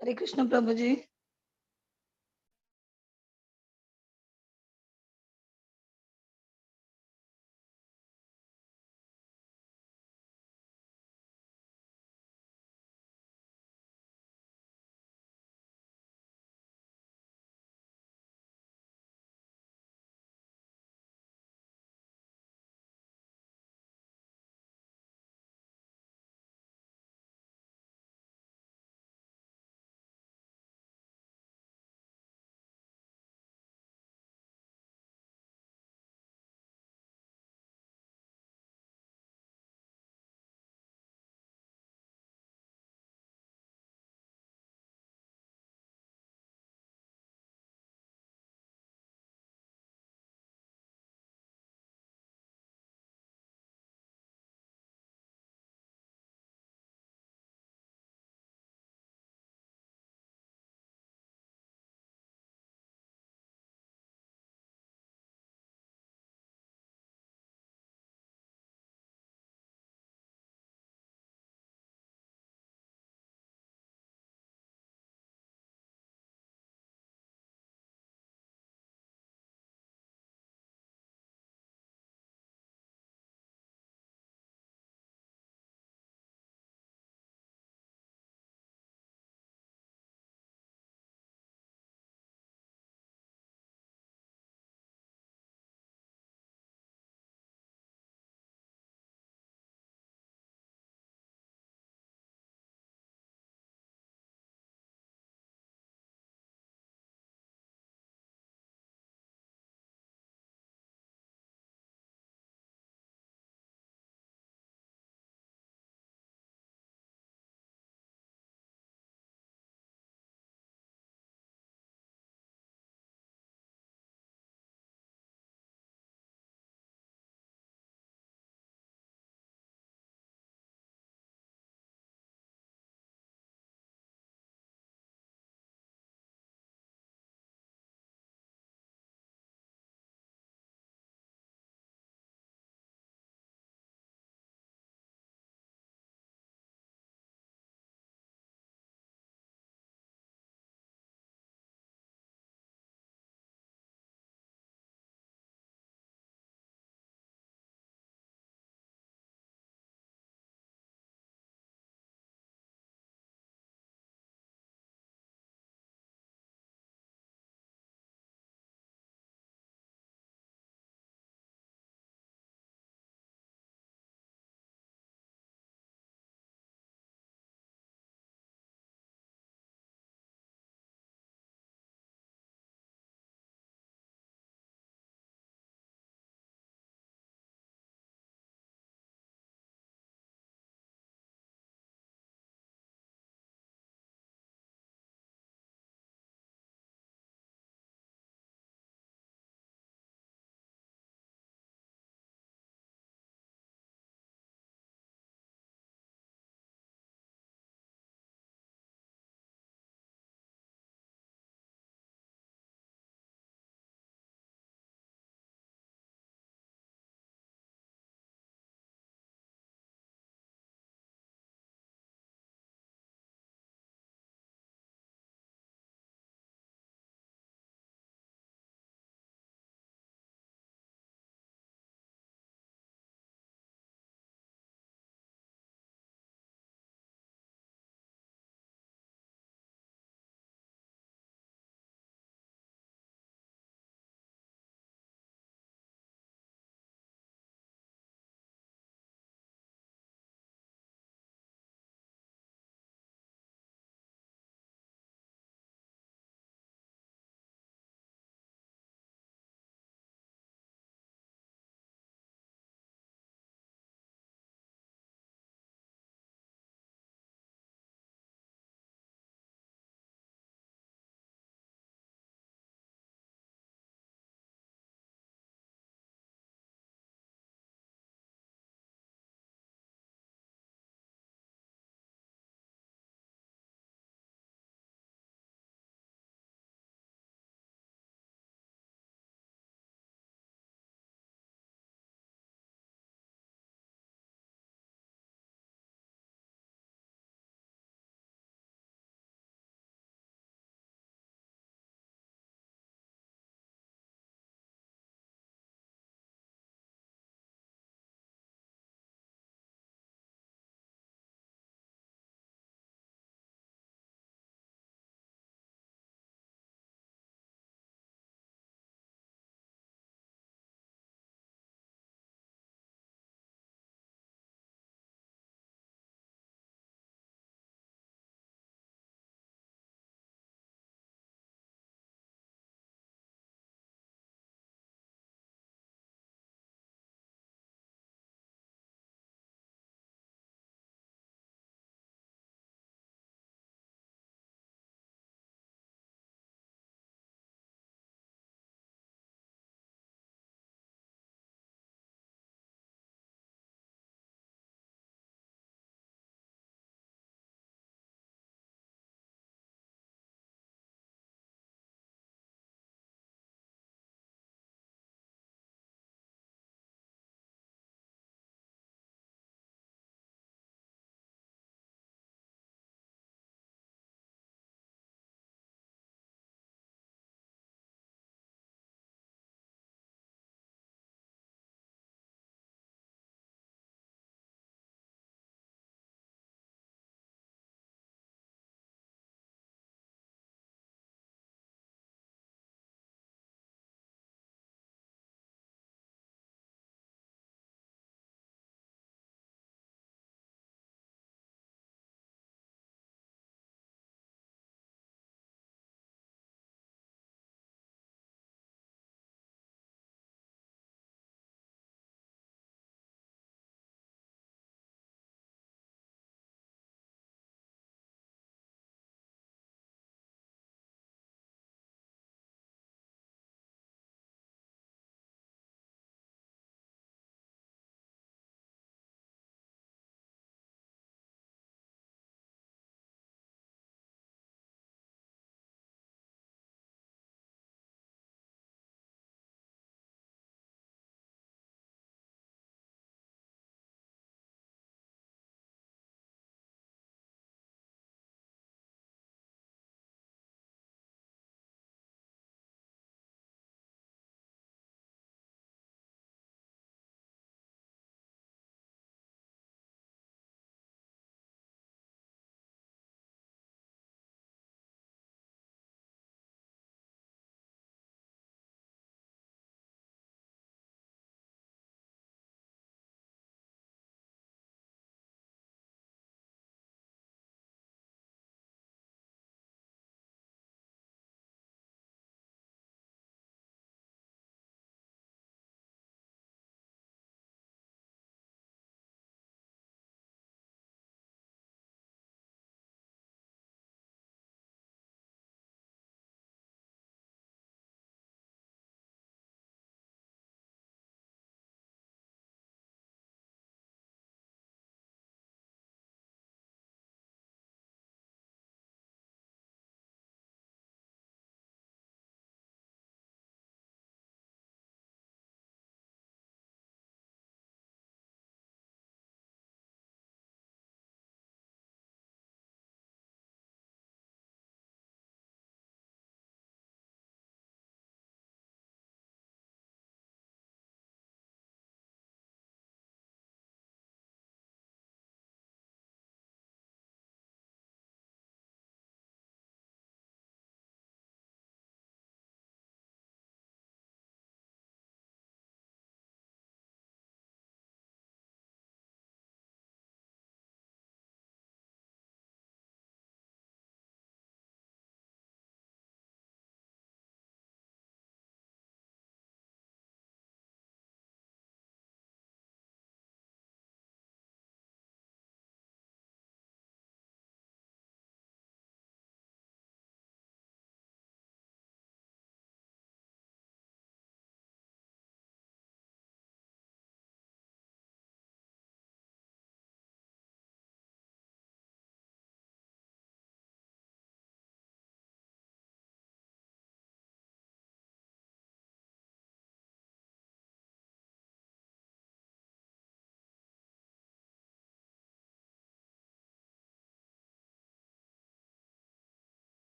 Hare Krishna Prabhuji.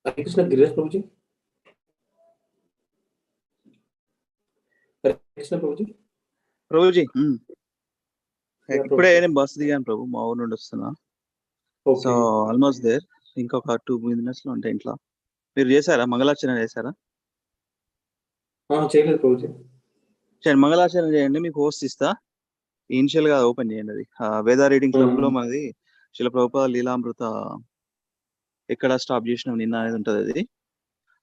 Hare Krishna, Girish Prabhuji. Hare Krishna, Prabhuji. Prabhuji ఇప్పుడే bus దిగాను ప్రభు, మా ఊరు నుండి వస్తున్నా. So almost there. ఇంకొక 2 minutes లో ఉంటాయి ఇంట్లో. మీరు చేశారా మంగళాచరణ చేశారా? చేయలేదు ప్రభుజీ. సరే మంగళాచరణ చేయండి, మీకు హోస్ట్ ఇస్తా. ఇనిషియల్ గా ఓపెన్ చేయండి. అది వేద రీడింగ్ క్లబ్ లో మనది శిల ప్రభుపాద లీలామృత ఎక్కడ స్టాప్ చేసినాం నిన్న అనేది ఉంటుంది.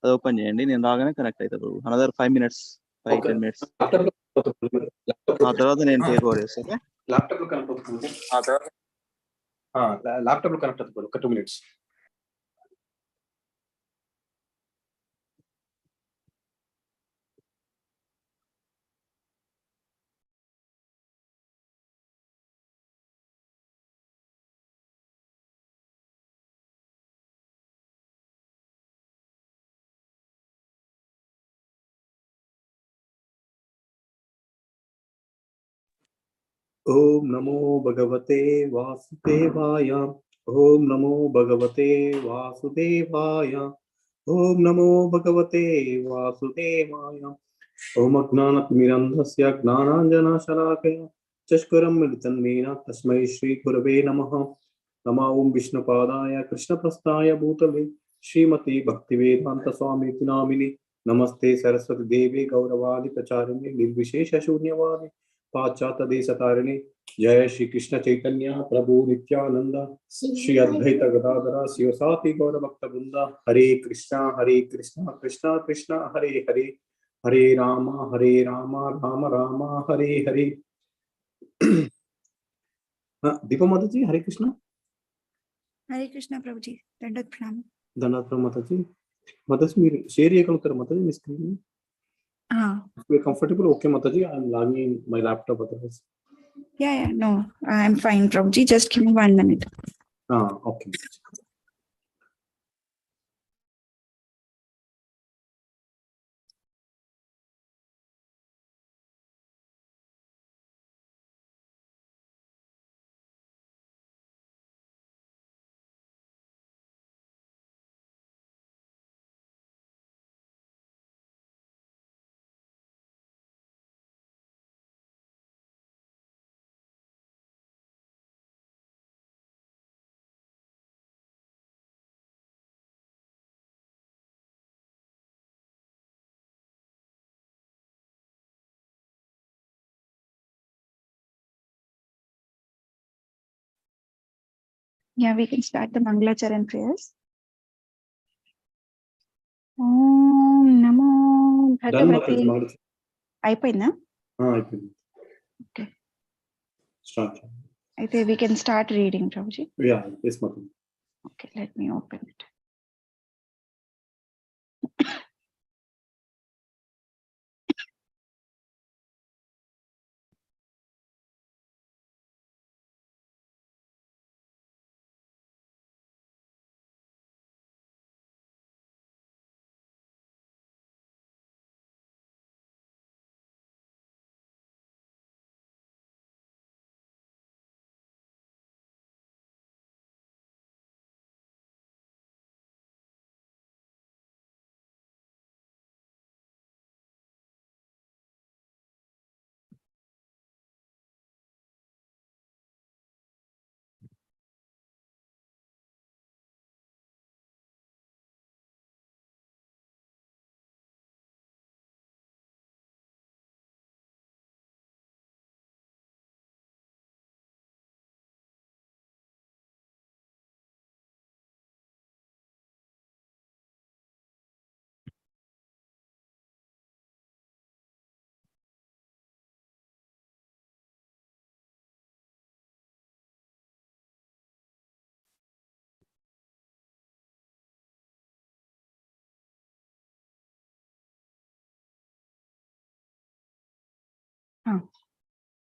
అది ఓపెన్ చేయండి, నేను రాగానే కనెక్ట్ అవుతా ప్రభు. అనదర్ 5 minutes 5-10 minutes ఆ తర్వాత నేను టేక్ ఓవర్ చేస్తాను. ల్యాప్టాప్ లో కనెక్ట్ అవుతుంది. ఆ తర్వాత ల్యాప్టాప్ లో కనెక్ట్ అవుతుంది ఒక 2 minutes. ఓం నమో భగవతే వాసుదేవాయ. ఓం నమో భగవతే వాసుదేవాయ. ఓం నమో భగవతే వాసుదేవాయ. ఓం అజ్ఞానతిమిరంధస్య జ్ఞానాంజనశలాకయ చష్కరం మిలితన్మేన తస్మై శ్రీ గురవే నమః. నమో ఓం విష్ణుపాదాయ కృష్ణప్రస్థాయ భూతలే శ్రీమతి భక్తివేదాంత స్వామితి నామిని. నమస్తే సరస్వతి దేవి గౌరవాది ప్రచారిణి నిర్విశేష శూన్యవాది पाश्चात्य देश तारिणी. जय श्री कृष्ण चैतन्य प्रभु नित्यानंद श्री अद्वैत गदाधर शिवसाति गौर भक्त वृंद. हरे कृष्णा कृष्णा कृष्णा हरे हरे, हरे राम राम राम हरे हरे. दीपा माता जी हरे कृष्णा. हरे कृष्णा प्रभु जी. दंडवत प्रणाम. धन्यवाद प्रभु माता जी. माता जी మీరు షేర్ చేయగలుగుతారా మాతా జీ మీ screen? You're comfortable? Okay, Mataji, I'm logging in my laptop. Otherwise. Yeah, no, I'm fine, Prabhuji. Just give me 1 minute. Okay. Yeah, we can start the Mangalacharan prayers. Om Namo Bhagavate. అయిపోయిందా? అయిపోయింది. Okay. Start. అయితే we can start reading, Prabhuji. Yeah, yes, Mataji. Okay, let me open it.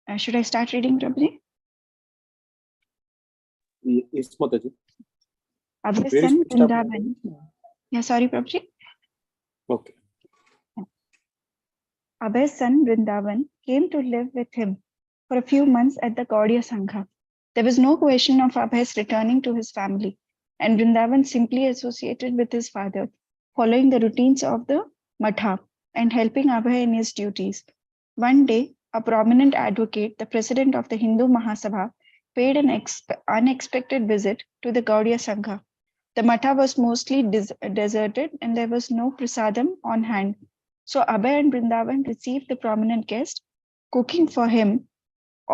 Should I start reading, Prabhuji? Yes, Mataji. Abhay son Vrindavan. Yeah, sorry, Prabhuji. Okay. Abhay's son Vrindavan came to live with him for a few months at the Gaudiya Sangha. There was no question of Abhay's returning to his family, and Vrindavan simply associated with his father, following the routines of the Matha and helping Abhay in his duties. One day, a prominent advocate, the president of the Hindu Mahasabha, paid an unexpected visit to the Gaudiya Sangha. The Matha was mostly deserted and there was no prasadam on hand. So Abhay and Vrindavan received the prominent guest, cooking for him,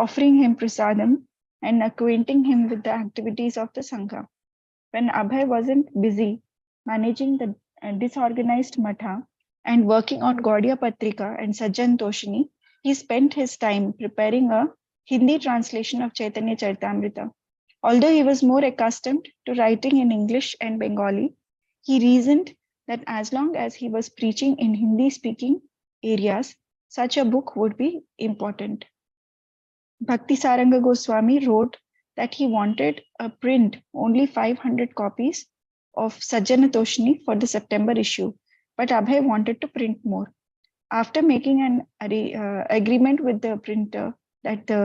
offering him prasadam, and acquainting him with the activities of the Sangha. When Abhay wasn't busy managing the disorganized Matha and working on Gaudiya Patrika and Sajjan Toshini, he spent his time preparing a Hindi translation of Chaitanya Charitamrita. Although he was more accustomed to writing in English and Bengali, he reasoned that as long as he was preaching in Hindi-speaking areas, such a book would be important. Bhakti Saranga Goswami wrote that he wanted a print only 500 copies of Sajjana Toshini for the September issue, but Abhay wanted to print more. After making an agreement with the printer that the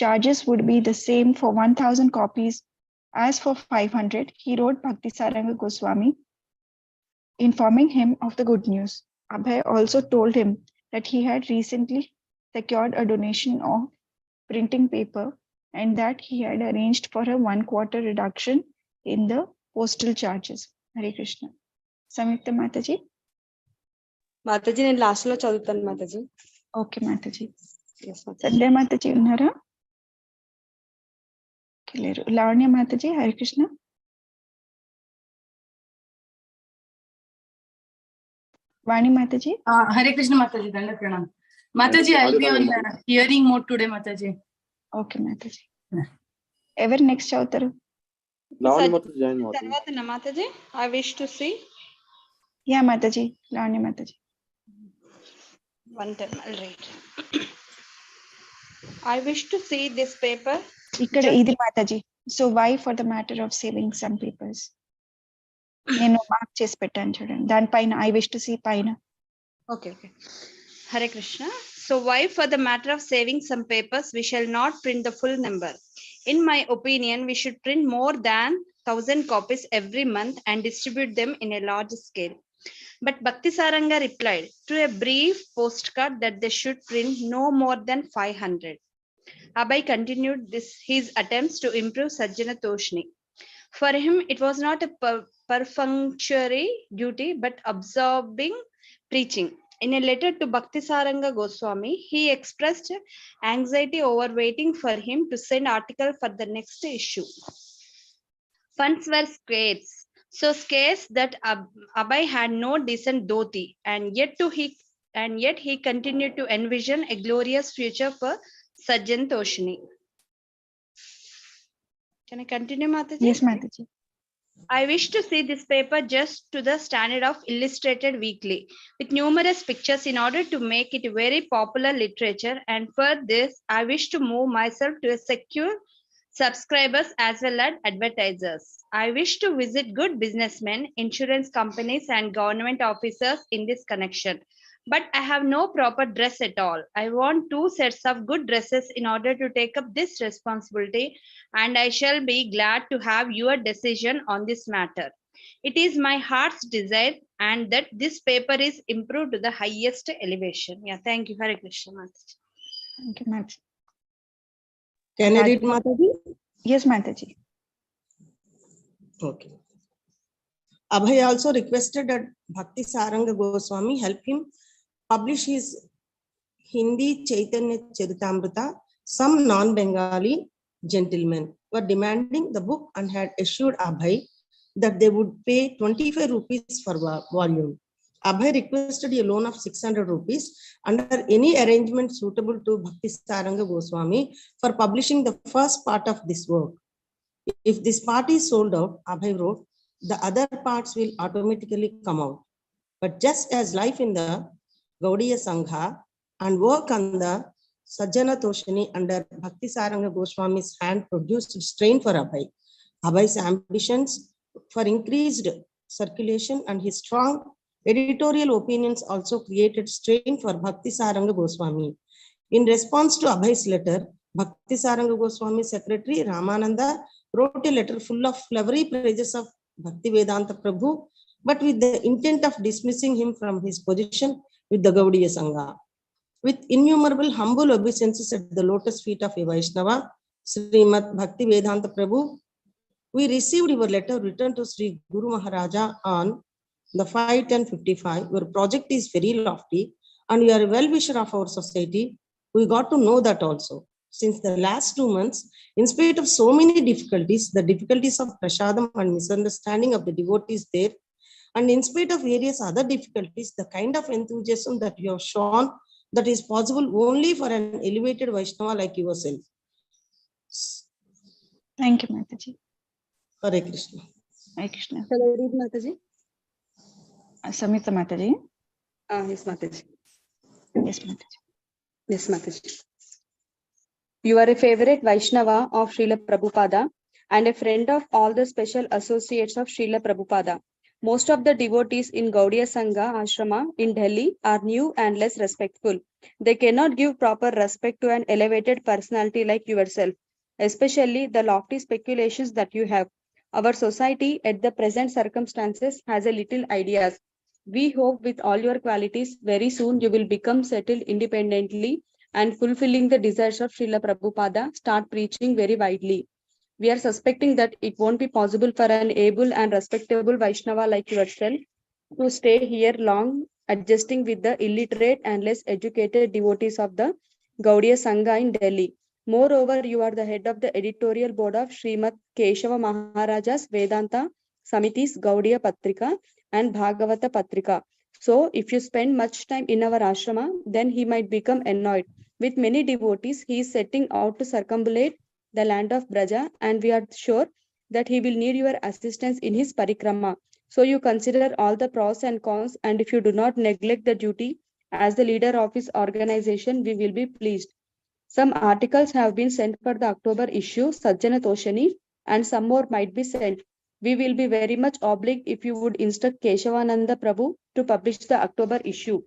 charges would be the same for 1000 copies as for 500, he wrote Bhakti Saranga Goswami, informing him of the good news. Abhay also told him that he had recently secured a donation of printing paper and that he had arranged for a 1/4 reduction in the postal charges. Hare Krishna. Samyukta Mataji. Mataji, నేను last లో చదువుతాను Mataji. Okay Mataji. Yes, Mataji. సంధ్య మాతాజీ ఉన్నారా? లేరు. లావణ్య మాతాజీ. హరే కృష్ణ. వాణి Mataji. Hare Krishna Mataji, Danda Pranam. Mataji, I'll be on hearing mode today, Mataji. Okay Mataji. ఎవరు next చదువుతారు? తర్వాత Mataji, I wish to see. Yeah Mataji. Lavanya Mataji. One time I'll read. I wish to see this paper. ఇక్కడ ఇది Mataji. So why for the matter of saving some papers. నేను mark చేసి పెట్టాను చూడండి. దానిపైన ఐ విష్ టు సీ పైన. Okay. Hare Krishna. So why for the matter of saving some papers, we shall not print the full number. In my opinion, we should print more than 1000 copies every month and distribute them in a large scale. But Bhakti Saranga replied to a brief postcard that they should print no more than 500. Abhay continued his attempts to improve Sajjana Toshini. For him, it was not a perfunctory duty, but absorbing preaching. In a letter to Bhakti Saranga Goswami, he expressed anxiety over waiting for him to send article for the next issue. Funds were scarce, so scarce that Abhay had no decent dhoti, and yet he continued to envision a glorious future for Sajjan Toshini. Can I continue, Mataji? Yes, Mataji. I wish to see this paper just to the standard of Illustrated Weekly with numerous pictures in order to make it very popular literature, and for this I wish to move myself to secure subscribers as well as advertisers. I wish to visit good businessmen, insurance companies and government officers in this connection, but I have no proper dress at all. I want 2 sets of good dresses in order to take up this responsibility, and I shall be glad to have your decision on this matter. It is my heart's desire and that this paper is improved to the highest elevation. Yeah, thank you. Hare Krishna, Mataji. Thank you, Mataji. Can I read, Mataji? Yes, Mataji. Okay. Abhay also requested that Bhakti Saranga Goswami help him publish his Hindi Chaitanya Charitamrita. Some non-Bengali gentlemen were demanding the book and had assured Abhay that they would pay 25 rupees for volume. Abhay requested a loan of 600 rupees under any arrangement suitable to Bhakti Saranga Goswami for publishing the first part of this work. If this part is sold out, Abhay wrote, the other parts will automatically come out. But just as life in the Gaudiya Sangha and work on the Sajjana Toshini under Bhakti Saranga Goswami's hand produced strain for Abhay. Abhay's ambitions for increased circulation and his strong editorial opinions also created strain for Bhakti Saranga Goswami. In response to Abhay's letter, Bhakti Saranga Goswami secretary Ramananda wrote a letter full of flowery praises of Bhakti Vedanta Prabhu, but with the intent of dismissing him from his position with the Gaudiya Sangha. With innumerable humble obeisances at the lotus feet of a Vaishnava, Srimad Bhakti Vedanta Prabhu, we received your letter written to Sri Guru Maharaja on the 5/10/55. Your project is very lofty and you are a well-wisher of our society. We got to know that also. Since the last 2 months, in spite of so many difficulties, the difficulties of prasadam and misunderstanding of the devotees there, and in spite of various other difficulties, the kind of enthusiasm that you have shown, that is possible only for an elevated Vaishnava like yourself. Thank you, Mataji. Hare Krishna. Hare Krishna. Shall I read, Mataji? Samita Mataji. Yes, Mataji. Yes, Mataji. Yes, Mataji. You are a favorite Vaishnava of Srila Prabhupada and a friend of all the special associates of Srila Prabhupada. Most of the devotees in Gaudiya Sangha Ashrama in Delhi are new and less respectful. They cannot give proper respect to an elevated personality like yourself, especially the lofty speculations that you have. Our society at the present circumstances has a little ideas. We hope with all your qualities, very soon you will become settled independently and fulfilling the desires of Srila Prabhupada, start preaching very widely. We are suspecting that it won't be possible for an able and respectable Vaishnava like yourself to stay here long, adjusting with the illiterate and less educated devotees of the Gaudiya Sangha in Delhi. Moreover, you are the head of the editorial board of Srimad Keshava Maharaja's Vedanta Samiti's Gaudiya Patrika and Bhagavata Patrika. So, if you spend much time in our ashrama, then he might become annoyed. With many devotees, he is setting out to circumambulate the land of Braja, and we are sure that he will need your assistance in his parikrama. So you consider all the pros and cons, and if you do not neglect the duty as the leader of his organization, we will be pleased. Some articles have been sent for the October issue, Sajjana Toshani, and some more might be sent. We will be very much obliged if you would instruct Keshavananda Prabhu to publish the October issue.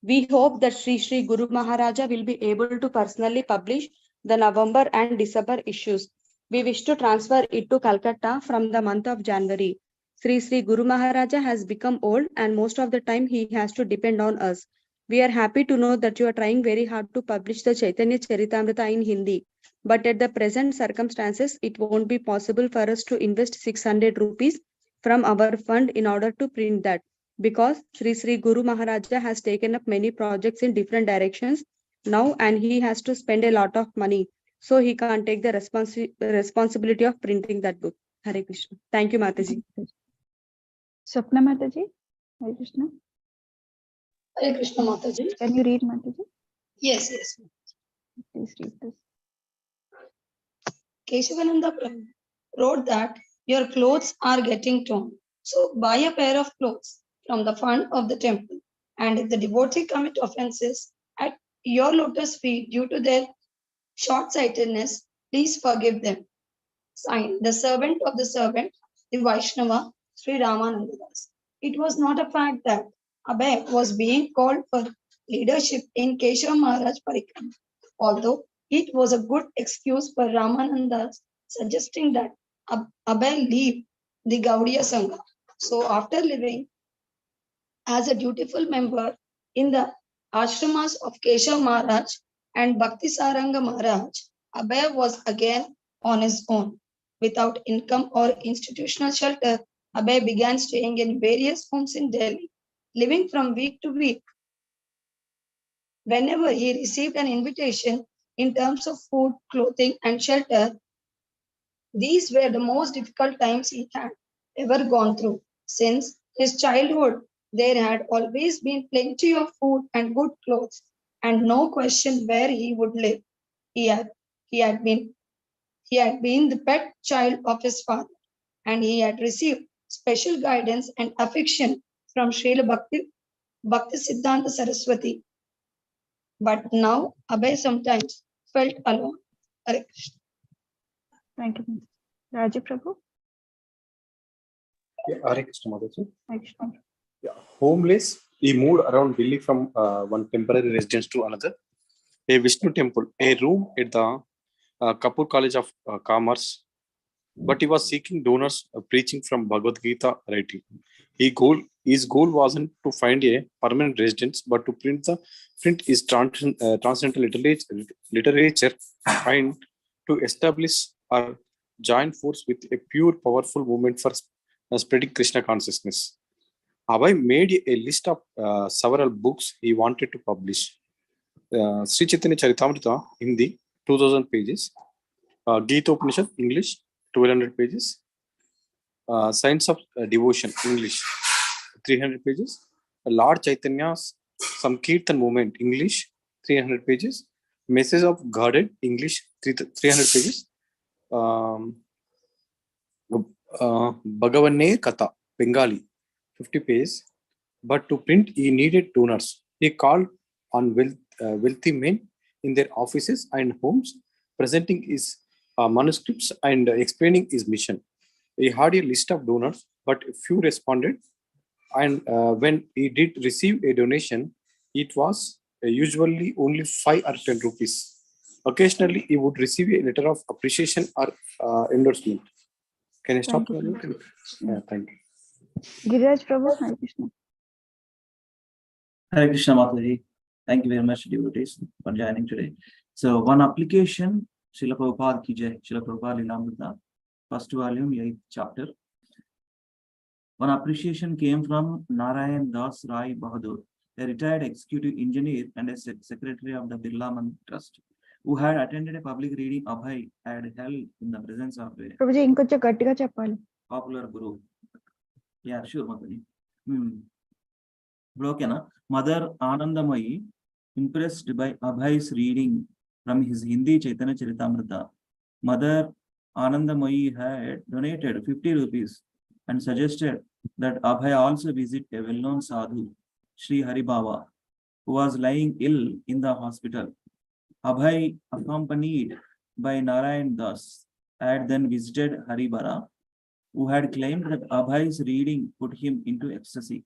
We hope that Sri Guru Maharaja will be able to personally publish the November and December issues. We wish to transfer it to Calcutta from the month of January. Sri Guru Maharaja has become old and most of the time he has to depend on us. We are happy to know that you are trying very hard to publish the Chaitanya Charitamrita in Hindi. But at the present circumstances, it won't be possible for us to invest 600 rupees from our fund in order to print that, because Sri Guru Maharaja has taken up many projects in different directions now and he has to spend a lot of money. So he can't take the responsibility of printing that book. Hare Krishna. Thank you, Mataji. Swapna Mataji. Hare Krishna. Hare Krishna, Mataji. Can you read, Mataji? Yes. Please read this. Keshavananda Prabhu wrote that your clothes are getting torn. So buy a pair of clothes from the fund of the temple. And if the devotee commit offenses at your lotus feet due to their short-sightedness, please forgive them. Signed, the servant of the servant, the Vaishnava, Sri Ramananda Das. It was not a fact that Abhay was being called for leadership in Keshav Maharaj Parikrama, although it was a good excuse for Ramananda suggesting that Abhay leave the Gaudiya Sangha. So after living as a dutiful member in the ashramas of Keshav Maharaj and Bhakti Saranga Maharaj, Abhay was again on his own. Without income or institutional shelter, Abhay began staying in various homes in Delhi, living from week to week. Whenever he received an invitation in terms of food, clothing, and shelter, these were the most difficult times he had ever gone through. Since his childhood, there had always been plenty of food and good clothes, and no question where he would live. He had been the pet child of his father, and he had received special guidance and affection from Srila Bhakti Siddhanta Saraswati. But now Abhay sometimes felt alone. Hare Krishna. Thank you. Raji Prabhu. Hare Krishna, Mataji. Hare Krishna. Homeless, he moved around Delhi from one temporary residence to another. A Vishnu temple, a room at the Kapoor College of Commerce, but he was seeking donors preaching from Bhagavad Gita writing. His goal wasn't to find a permanent residence, but to print his transcendental literature and to establish or join force with a pure, powerful movement for spreading Krishna consciousness. Abhay made a list of several books he wanted to publish. Sri Chaitanya Charitamrita, Hindi, 2000 pages. Gita Upanishad, English, 1200 pages. Science of Devotion, English, 300 pages. Lord Chaitanya's Sankirtan Movement, English, 300 pages. Message of Godhead, English, 300 pages. Bhagavanne Katha, Bengali, 50 pages. But to print, he needed donors. He called on wealthy men in their offices and homes, presenting his manuscripts and explaining his mission. He had a list of donors, but few responded. And when he did receive a donation, it was usually only 5 or 10 rupees. Occasionally, he would receive a letter of appreciation or endorsement. Can I stop? Thank you. Yeah, thank you. Giriraj Prabhu, Hare Krishna. Hare Krishna Mataji. Thank you very much, devotees, for joining today. So, one application, Srila Prabhupada Ki Jai, Srila Prabhupada Lilamrita, first volume, 8th chapter. One appreciation came from Narayan Das Rai Bahadur, a retired executive engineer and a secretary of the Birla Mandir Trust, who had attended a public reading Abhay had held in the presence of a Prabhuji, inkonచెం గట్టిగా చెప్పాలి. popular guru. Yeah, sure, Mataji. Okay, na? Mother Anandamayi, impressed by Abhay's reading from his Hindi Chaitanya Charitamrita, Mother Anandamayi had donated 50 rupees and suggested that Abhay also visit a well-known sadhu, Sri Hari Baba, who was lying ill in the hospital. Abhay, accompanied by Narayan Das, had then visited Hari Bara, who had claimed that Abhay's reading put him into ecstasy.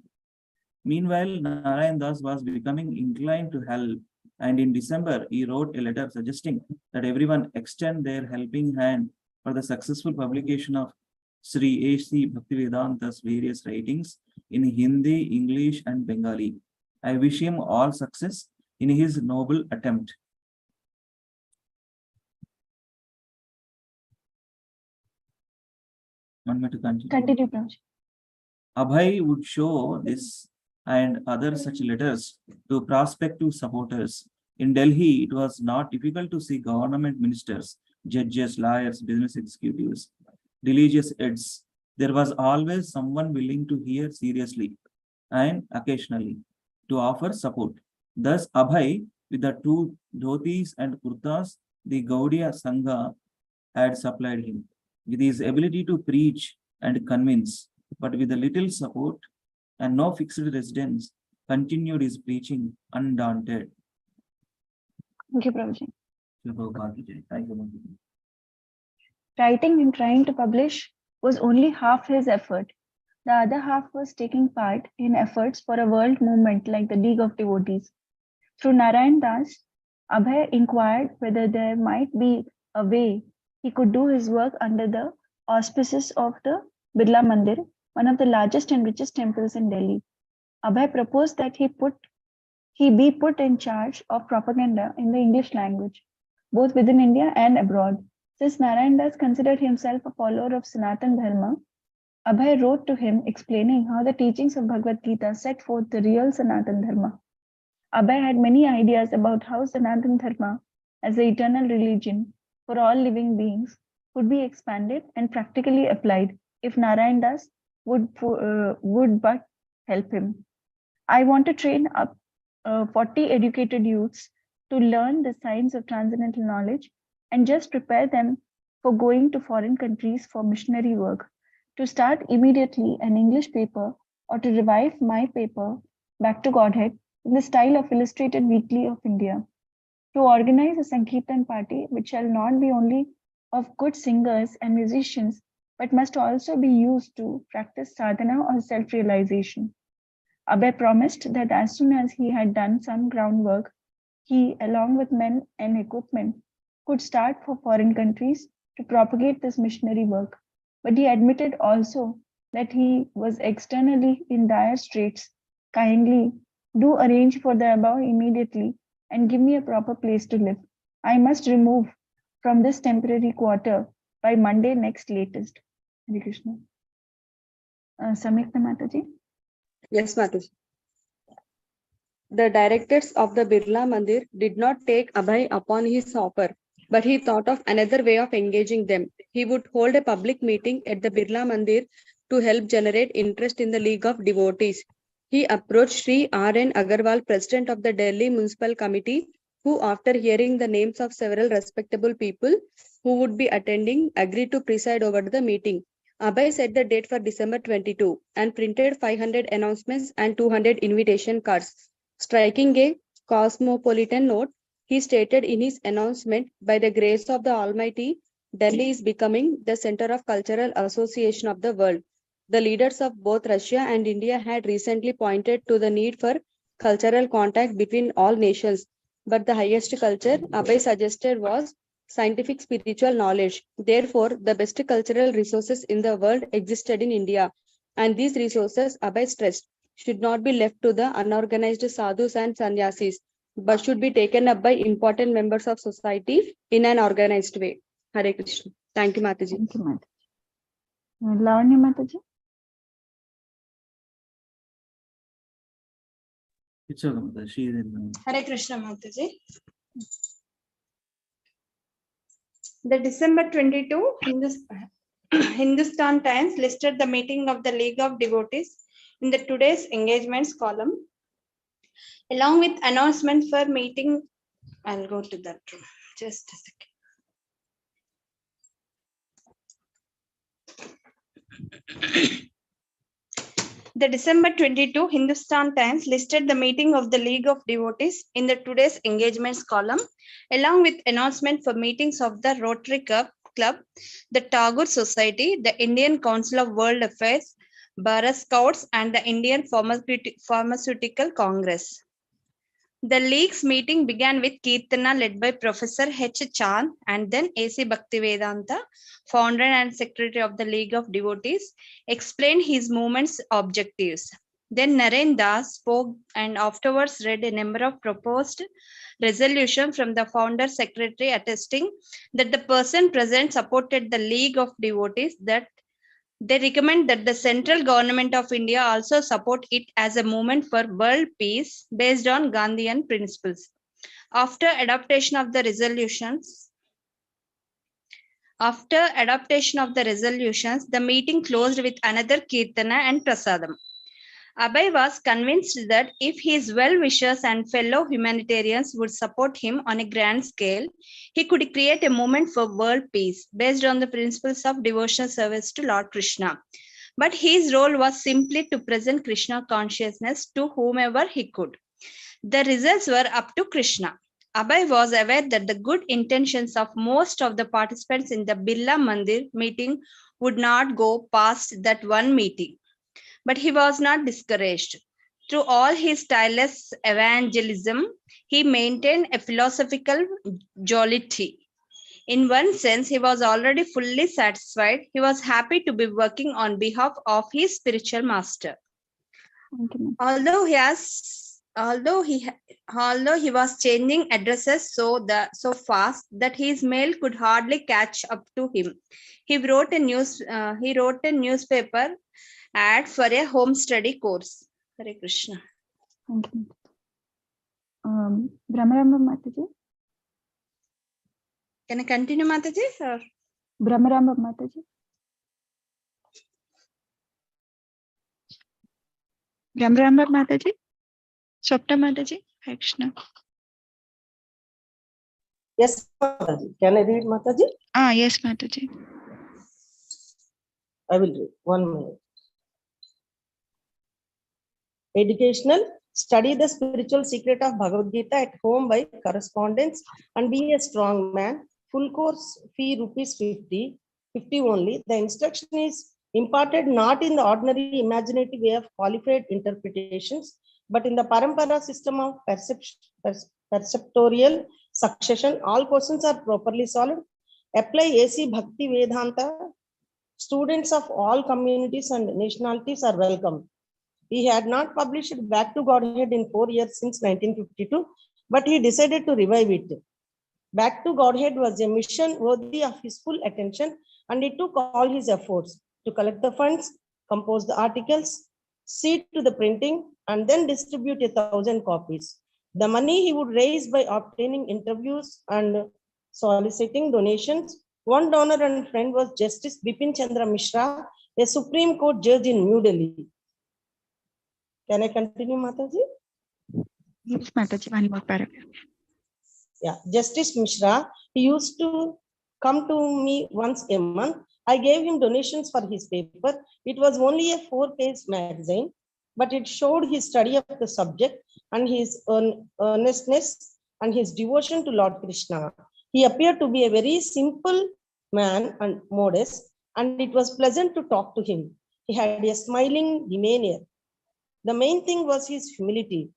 Meanwhile, Narayan Das was becoming inclined to help, and in December, he wrote a letter suggesting that everyone extend their helping hand for the successful publication of Sri A.C. Bhaktivedanta's various writings in Hindi, English, and Bengali. I wish him all success in his noble attempt. Want me to continue? Continue, Prabhuji. Abhay would show this and other such letters to prospective supporters. In Delhi, it was not difficult to see government ministers, judges, lawyers, business executives, religious heads. There was always someone willing to hear seriously and occasionally to offer support. Thus, Abhay, with the 2 dhotis and kurtas, the Gaudiya Sangha had supplied him. With his ability to preach and convince, but with a little support and no fixed residence, continued his preaching undaunted. Thank you, Prabhuji. Thank you. Writing and trying to publish was only half his effort. The other half was taking part in efforts for a world movement like the League of Devotees. Through Narayan Das, Abhay inquired whether there might be a way he could do his work under the auspices of the Birla Mandir, one of the largest and richest temples in Delhi. Abhay proposed that he be put in charge of propaganda in the English language, both within India and abroad. Since Narayan Das considered himself a follower of Sanatan Dharma, Abhay wrote to him explaining how the teachings of Bhagavad Gita set forth the real Sanatan Dharma. Abhay had many ideas about how Sanatan Dharma, as the eternal religion for all living beings, could be expanded and practically applied if Narayan Das would but help him. I want to train up 40 educated youths to learn the science of transcendental knowledge and just prepare them for going to foreign countries for missionary work, to start immediately an English paper or to revive my paper, Back to Godhead, in the style of Illustrated Weekly of India, to organize a Sankirtan party which shall not be only of good singers and musicians, but must also be used to practice sadhana or self-realization. Abhay promised that as soon as he had done some groundwork, he, along with men and equipment, could start for foreign countries to propagate this missionary work, but he admitted also that he was externally in dire straits. Kindly do arrange for the above immediately and give me a proper place to live. I must remove from this temporary quarter by Monday next latest. Hare Krishna. Samyukta Mataji. Yes, Mataji. The directors of the Birla Mandir did not take Abhay upon his offer, but he thought of another way of engaging them. He would hold a public meeting at the Birla Mandir to help generate interest in the League of Devotees. He approached Sri R.N. Agarwal, president of the Delhi Municipal Committee, who, after hearing the names of several respectable people who would be attending, agreed to preside over the meeting. Abhay set the date for December 22 and printed 500 announcements and 200 invitation cards. Striking a cosmopolitan note, he stated in his announcement, by the grace of the Almighty, Delhi is becoming the center of cultural association of the world. The leaders of both Russia and India had recently pointed to the need for cultural contact between all nations, but the highest culture Abhay suggested was scientific spiritual knowledge. Therefore, the best cultural resources in the world existed in India, and these resources, Abhay stressed, should not be left to the unorganized sadhus and sannyasis, but should be taken up by important members of society in an organized way. Hare Krishna. Thank you, Mataji. Thank you, Mataji. Lavanya Mataji. It's okay, Mataji. She is in. Hare Krishna Mataji. The December 22 Hindustan Times listed the meeting of the League of Devotees in the today's engagements column, along with announcement for meeting. I'll go to that room. Just a second. The December 22 Hindustan Times listed the meeting of the League of Devotees in the today's engagements column, along with announcement for meetings of the Rotary Club, the Tagore Society, the Indian Council of World Affairs, Bharat Scouts, and the Indian Pharmaceutical Congress. The League's meeting began with Kirtana led by Professor H. Chand and then A.C. Bhaktivedanta, founder and secretary of the League of Devotees, explained his movement's objectives. Then Naren Das spoke and afterwards read a number of proposed resolutions from the founder secretary attesting that the person present supported the League of Devotees, that they recommend that the central government of India also support it as a movement for world peace based on Gandhian principles. After adaptation of the resolutions, the meeting closed with another Kirtana and Prasadam. Abhay was convinced that if his well-wishers and fellow humanitarians would support him on a grand scale, he could create a movement for world peace based on the principles of devotional service to Lord Krishna. But his role was simply to present Krishna consciousness to whomever he could. The results were up to Krishna. Abhay was aware that the good intentions of most of the participants in the Birla Mandir meeting would not go past that one meeting. But he was not discouraged. Through all his tireless evangelism, he maintained a philosophical jollity. In one sense, he was already fully satisfied. He was happy to be working on behalf of his spiritual master. Although he was changing addresses so fast that his mail could hardly catch up to him, he wrote a newspaper ad for a home study course. Hare Krishna. Thank you. Brahmaramba Mataji. Can I continue, Mataji? Or? Brahmaramba Mataji. Brahmaramba Mataji. Swapna Mataji. Hare Krishna. Yes, Mataji. Can I read, Mataji? Yes, Mataji. I will read. 1 minute. Educational, study the spiritual secret of Bhagavad Gita at home by correspondence and be a strong man. Full course fee ₹50 only. The instruction is imparted not in the ordinary imaginative way of qualified interpretations, but in the parampara system of perceptorial succession. All questions are properly solved. Apply AC Bhakti Vedanta. Students of all communities and nationalities are welcome. He had not published Back to Godhead in 4 years since 1952, but he decided to revive it. Back to Godhead was a mission worthy of his full attention, and it took all his efforts to collect the funds, compose the articles, see to the printing, and then distribute 1,000 copies. The money he would raise by obtaining interviews and soliciting donations. One donor and friend was Justice Bipin Chandra Mishra, a Supreme Court judge in New Delhi. Can I continue, Mataji? Yes, Mataji, one more paragraph. Yeah, Justice Mishra, he used to come to me once a month. I gave him donations for his paper. It was only a 4-page magazine, but it showed his study of the subject and his earnestness and his devotion to Lord Krishna. He appeared to be a very simple man and modest, and it was pleasant to talk to him. He had a smiling demeanor. The main thing was his humility.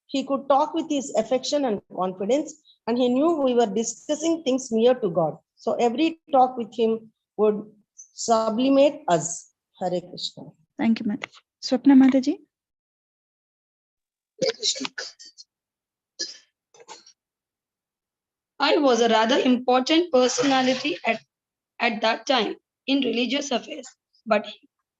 He could talk with his affection and confidence, and he knew we were discussing things near to God. So every talk with him would sublimate us. Hare Krishna. Thank you, Mataji. Swapna Mataji. I was a rather important personality at that time in religious affairs, but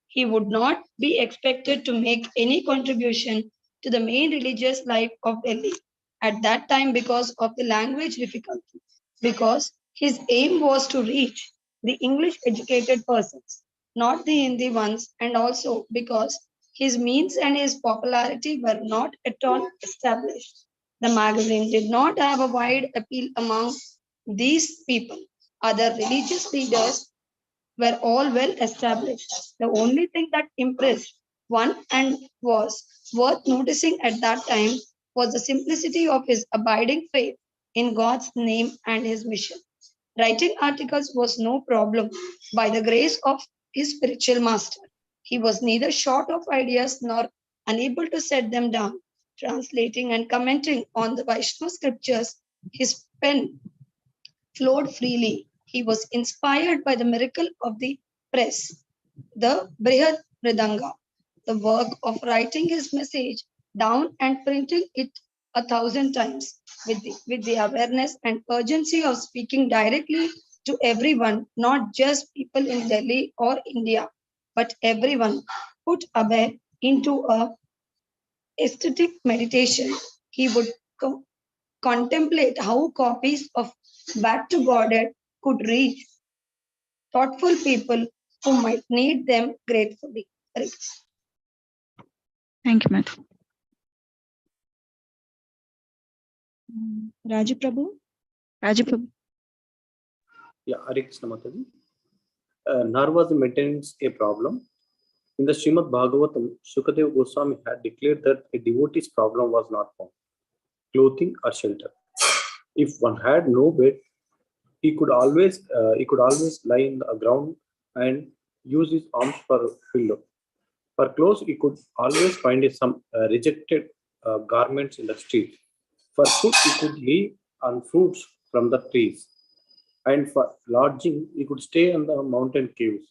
he would not be expected to make any contribution to the main religious life of Delhi at that time because of the language difficulty, because his aim was to reach the English educated persons, not the Hindi ones, and also because his means and his popularity were not at all established. The magazine did not have a wide appeal among these people. Other religious leaders were all well established. The only thing that impressed one and was worth noticing at that time was the simplicity of his abiding faith in God's name and his mission. Writing articles was no problem by the grace of his spiritual master. He was neither short of ideas nor unable to set them down. Translating and commenting on the Vaishnava scriptures, his pen flowed freely. He was inspired by the miracle of the press, the Brihad Mridanga, the work of writing his message down and printing it 1,000 times with the awareness and urgency of speaking directly to everyone, not just people in Delhi or India, but everyone, put away into a aesthetic meditation. He would contemplate how copies of Back to Godhead could reach thoughtful people who might need them gratefully. Thank you, Madhu. Raju Prabhu. Raju Prabhu. Yeah, Hare Krishna Mataji. Nor was maintenance a problem. In the Srimad Bhagavatam, Shukadeva Goswami had declared that a devotee's problem was not found, clothing or shelter. If one had no bed, he could always lie in the ground and use his arms for pillow. For clothes, he could always find some rejected garments in the street. For food, he could live on fruits from the trees. And for lodging, he could stay in the mountain caves.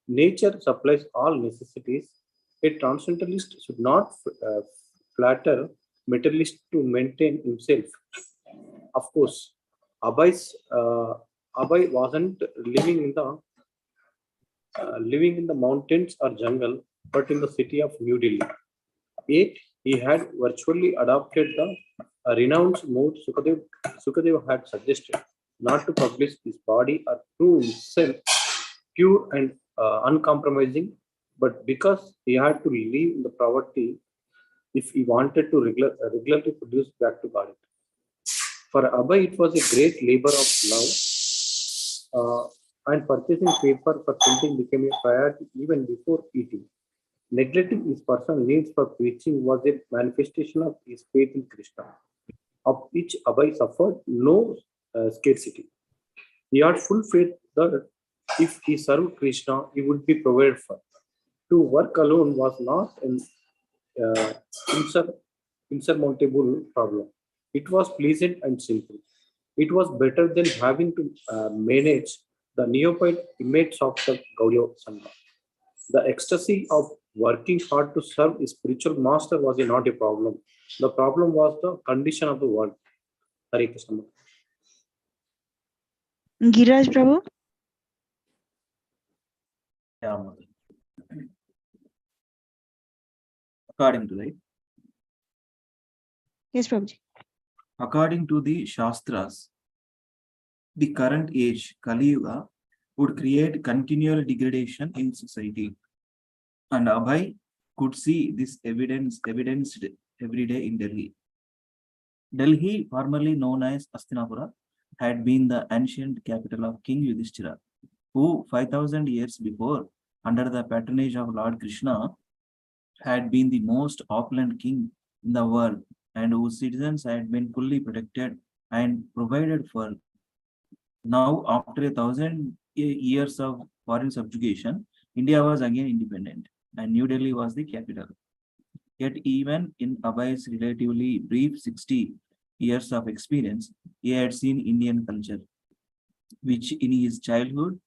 Nature supplies all necessities. A transcendentalist should not flatter materialist to maintain himself. Of course, Abhay wasn't living in the mountains or jungle, but in the city of New Delhi. Yet he had virtually adopted the renounced mode Sukadeva had suggested, not to publish his body or prove himself pure and uncompromising, but because he had to live in the poverty if he wanted to regularly produce Back to Godhead. For Abhay, it was a great labor of love, and purchasing paper for printing became a priority even before eating. Neglecting his personal needs for preaching was a manifestation of his faith in Krishna, of which Abhay suffered no scarcity. He had full faith that if he served Krishna, he would be provided for. To work alone was not an insurmountable problem. It was pleasant and simple. It was better than having to manage the neophyte inmates of the Gaudiya Sangha. The ecstasy of working hard to serve a spiritual master was not a problem. The problem was the condition of the world. Hare Krishna. Giraj Prabhu. Yeah, Mother. According to Yes, Prabhuji. according to the Shastras, the current age, Kali Yuga, would create continual degradation in society. And Abhay could see this evidenced every day in Delhi. Delhi, formerly known as Astinapura, had been the ancient capital of King Yudhishthira, who 5,000 years before, under the patronage of Lord Krishna, had been the most opulent king in the world and whose citizens had been fully protected and provided for. Now, after 1,000 years of foreign subjugation, India was again independent and New Delhi was the capital. Yet even in Abhay's relatively brief 60 years of experience, he had seen Indian culture, which in his childhood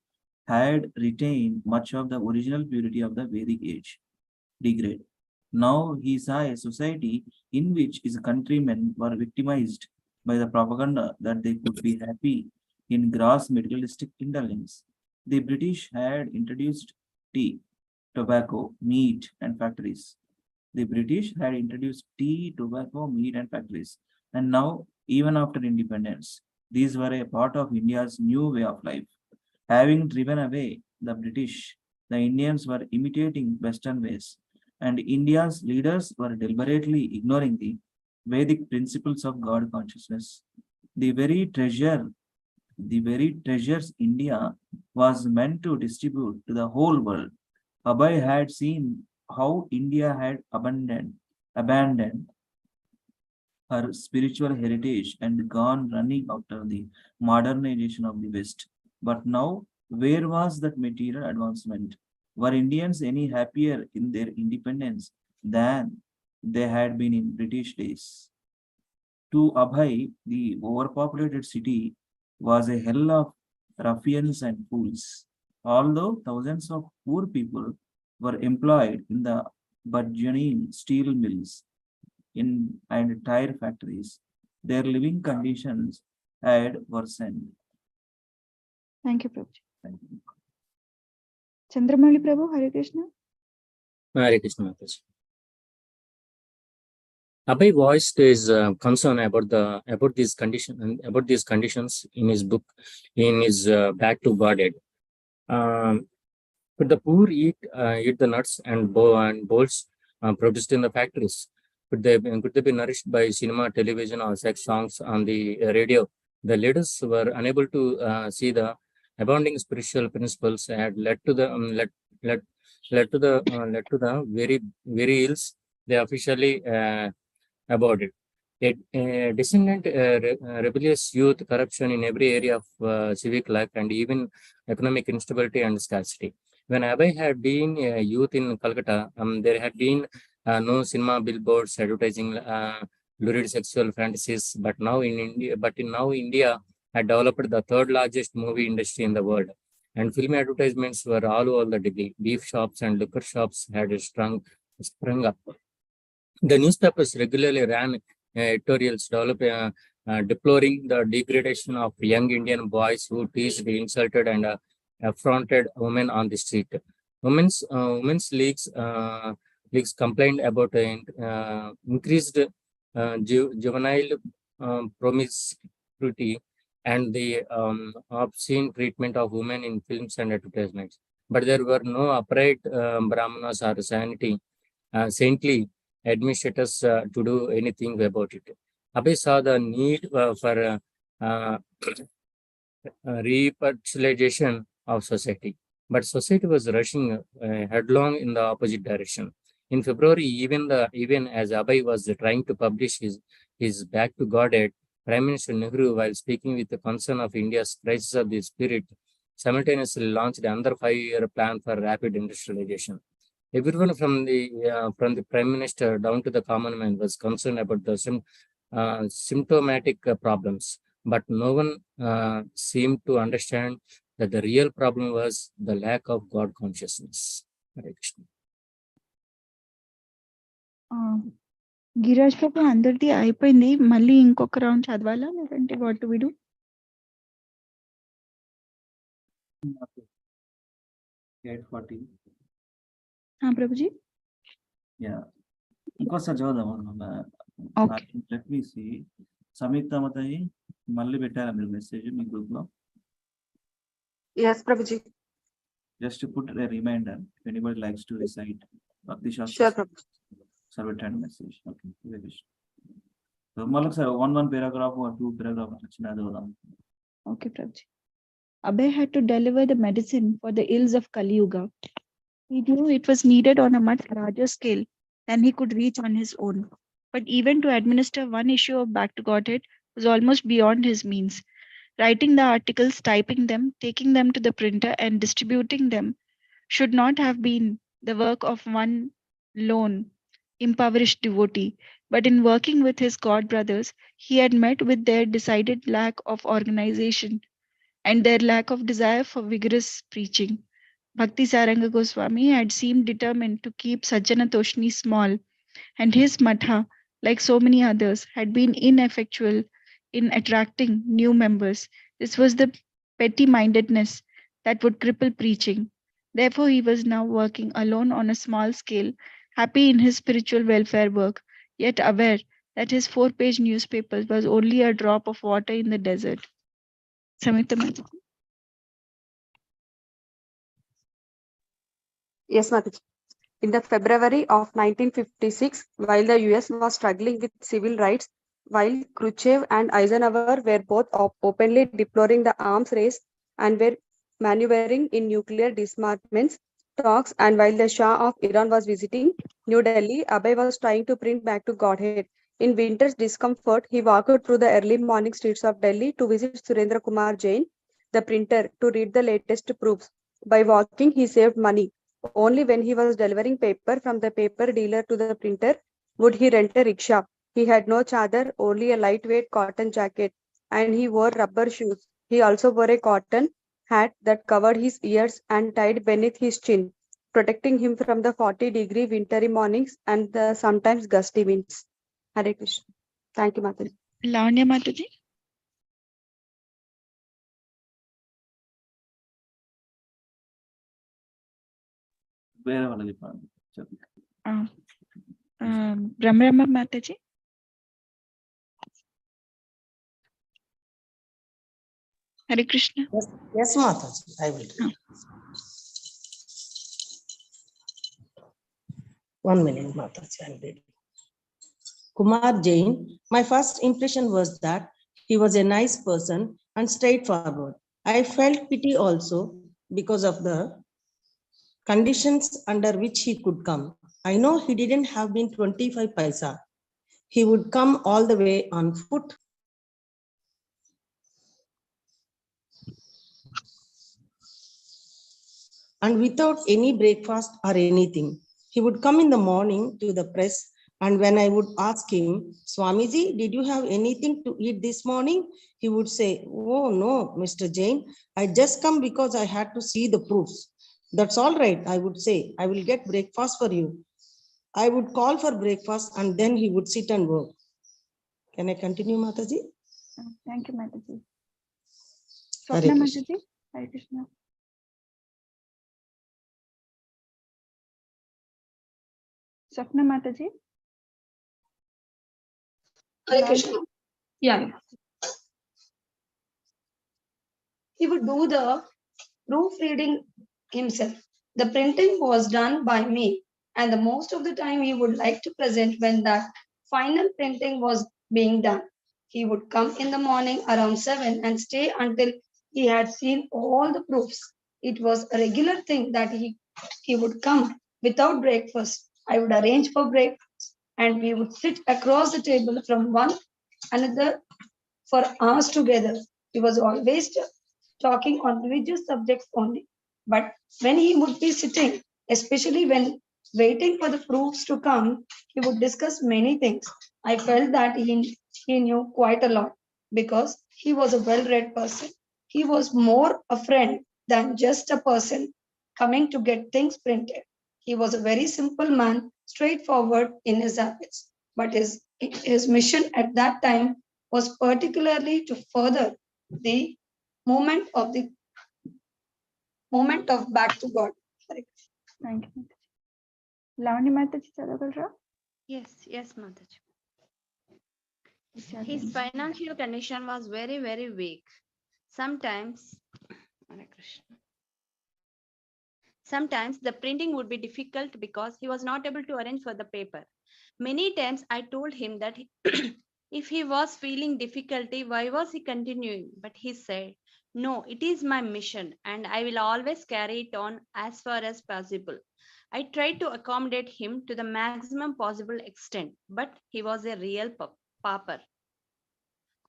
had retained much of the original purity of the Vedic age, degrade. Now he saw a society in which his countrymen were victimized by the propaganda that they could be happy in gross materialistic indulgence. The British had introduced tea, tobacco, meat, and factories. The British had introduced tea, tobacco, meat, and factories. And now, even after independence, these were a part of India's new way of life. Having driven away the British, the Indians were imitating Western ways, and India's leaders were deliberately ignoring the Vedic principles of God consciousness. The very treasures India was meant to distribute to the whole world. Abhay had seen how India had abandoned her spiritual heritage and gone running after the modernization of the West. But now, where was that material advancement? Were Indians any happier in their independence than they had been in British days? To Abhay, the overpopulated city was a hell of ruffians and fools. Although thousands of poor people were employed in the burgeoning steel mills and tire factories, their living conditions had worsened. Thank you, Prabhuji. Chandramali Prabhu, Hare Krishna. Hare Krishna Mataji. Abhay voiced his concern about these conditions in his book, in his Back to Godhead. Could the poor eat the nuts and bolts produced in the factories? Could they be nourished by cinema, television, or sex songs on the radio? The leaders were unable to see the abounding spiritual principles had led to the very ills they officially about it. A descendant, rebellious youth, corruption in every area of civic life, and even economic instability and scarcity. When Abhay had been a youth in Calcutta, there had been no cinema billboards advertising lurid sexual fantasies. But now India had developed the third largest movie industry in the world, and film advertisements were all over the degree. Beef shops and liquor shops had sprung up. The newspapers regularly ran editorials deploring the degradation of young Indian boys who teased, insulted, and affronted women on the street. Women's leagues complained about increased juvenile promiscuity and the obscene treatment of women in films and advertisements. But there were no upright brahmanas or saintly administrators to do anything about it. Abhay saw the need for repatriation of society, but society was rushing headlong in the opposite direction. In February, even as Abhay was trying to publish his Back to Godhead, Prime Minister Nehru, while speaking with the concern of India's crisis of the spirit, simultaneously launched another 5-year plan for rapid industrialization. Everyone from the Prime Minister down to the common man was concerned about the symptomatic problems. but no one seemed to understand that the real problem was the lack of God consciousness. Hare Krishna. గిరాజ్ ప్రభు అందరిది అయిపోయింది, మళ్ళీ ఇంకొక round చదవాలా లేదంటే what do we do? Prabhuji ఇంకోసారి చదువుదాం. Let me see. సంయుక్త మతయి మళ్ళీ పెట్టారా మీరు మెసేజ్ మీ గ్రూప్ లో? Yes, Prabhuji. Just to put a reminder, if anybody likes to recite Bhakti Shastri, Sure, Prabhuji. submitted message. Okay, very good. So, Malak sir, one paragraph or two paragraphs. Okay, Prabhuji. Abhay had to deliver the medicine for the ills of Kali Yuga. He knew it was needed on a much larger scale than he could reach on his own. But even to administer one issue of Back to Godhead was almost beyond his means. Writing the articles, typing them, taking them to the printer, and distributing them should not have been the work of one lone, impoverished devotee. But in working with his god brothers, he had met with their decided lack of organization and their lack of desire for vigorous preaching. Bhakti Saranga Goswami had seemed determined to keep Sajjana Toshni small, and his matha, like so many others, had been ineffectual in attracting new members. This was the petty mindedness that would cripple preaching. Therefore, he was now working alone on a small scale, happy in his spiritual welfare work, yet aware that his 4-page newspaper was only a drop of water in the desert. Samyukta Mataji. Yes, Mataji. In the February of 1956, while the US was struggling with civil rights, while Khrushchev and Eisenhower were both openly deploring the arms race and were maneuvering in nuclear disarmament talks, and while the Shah of Iran was visiting New Delhi, Abhay was trying to print Back to Godhead. In winter's discomfort, he walked through the early morning streets of Delhi to visit Surendra Kumar Jain, the printer, to read the latest proofs. By walking, he saved money. Only when he was delivering paper from the paper dealer to the printer would he rent a rickshaw. He had no chadar, only a lightweight cotton jacket, and he wore rubber shoes. He also wore a cotton hat that covered his ears and tied beneath his chin, protecting him from the 40-degree wintry mornings and the sometimes gusty winds. Hare Krishna. Thank you, Mataji. Lavanya Mataji. Brahma Mataji. Hare Krishna. Yes, Mataji, I will read. 1 minute, Mataji, I will read. Kumar Jain, my first impression was that he was a nice person and straightforward. I felt pity also because of the conditions under which he could come. I know he didn't have been 25 paisa. He would come all the way on foot. And without any breakfast or anything. He would come in the morning to the press, and when I would ask him, Swamiji, did you have anything to eat this morning? He would say, oh no, Mr. Jain, I just come because I had to see the proofs. That's all right, I would say, I will get breakfast for you. I would call for breakfast and then he would sit and work. Can I continue, Mataji? Thank you, Mataji. Hare Swapna Krishna. Mataji. Hare Krishna. Swapna Mataji. Hare Krishna. Yeah. He would do the proofreading himself. The printing was done by me, and the most of the time he would like to present when that final printing was being done. He would come in the morning around 7 and stay until he had seen all the proofs. It was a regular thing that he would come without breakfast. I would arrange for breakfast and we would sit across the table from one another for hours together. He was always talking on religious subjects only. But when he would be sitting, especially when waiting for the proofs to come, he would discuss many things. I felt that he knew quite a lot. because he was a well-read person. He was more a friend than just a person coming to get things printed. He was a very simple man, straightforward in his habits. But his mission at that time was particularly to further the movement of back to God. Thank you. Lavani Mataji chadagalra? Yes, Mataji. His financial condition was very, very weak. Sometimes, Hare Krishna. Sometimes the printing would be difficult because he was not able to arrange for the paper. Many times I told him that if he was feeling difficulty, why was he continuing? But he said, no, it is my mission and I will always carry it on as far as possible. I tried to accommodate him to the maximum possible extent, but he was a real pauper.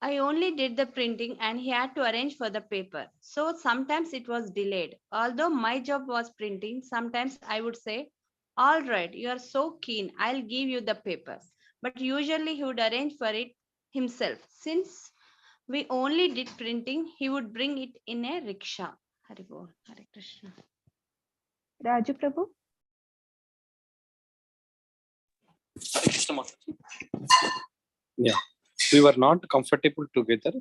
I only did the printing and he had to arrange for the paper. So sometimes it was delayed. Although my job was printing, sometimes I would say, all right, you are so keen, I'll give you the paper. But usually he would arrange for it himself. Since we only did printing, he would bring it in a rickshaw. Hari Bol, Hare Krishna. Raju Prabhu? Yeah, we were not comfortable together,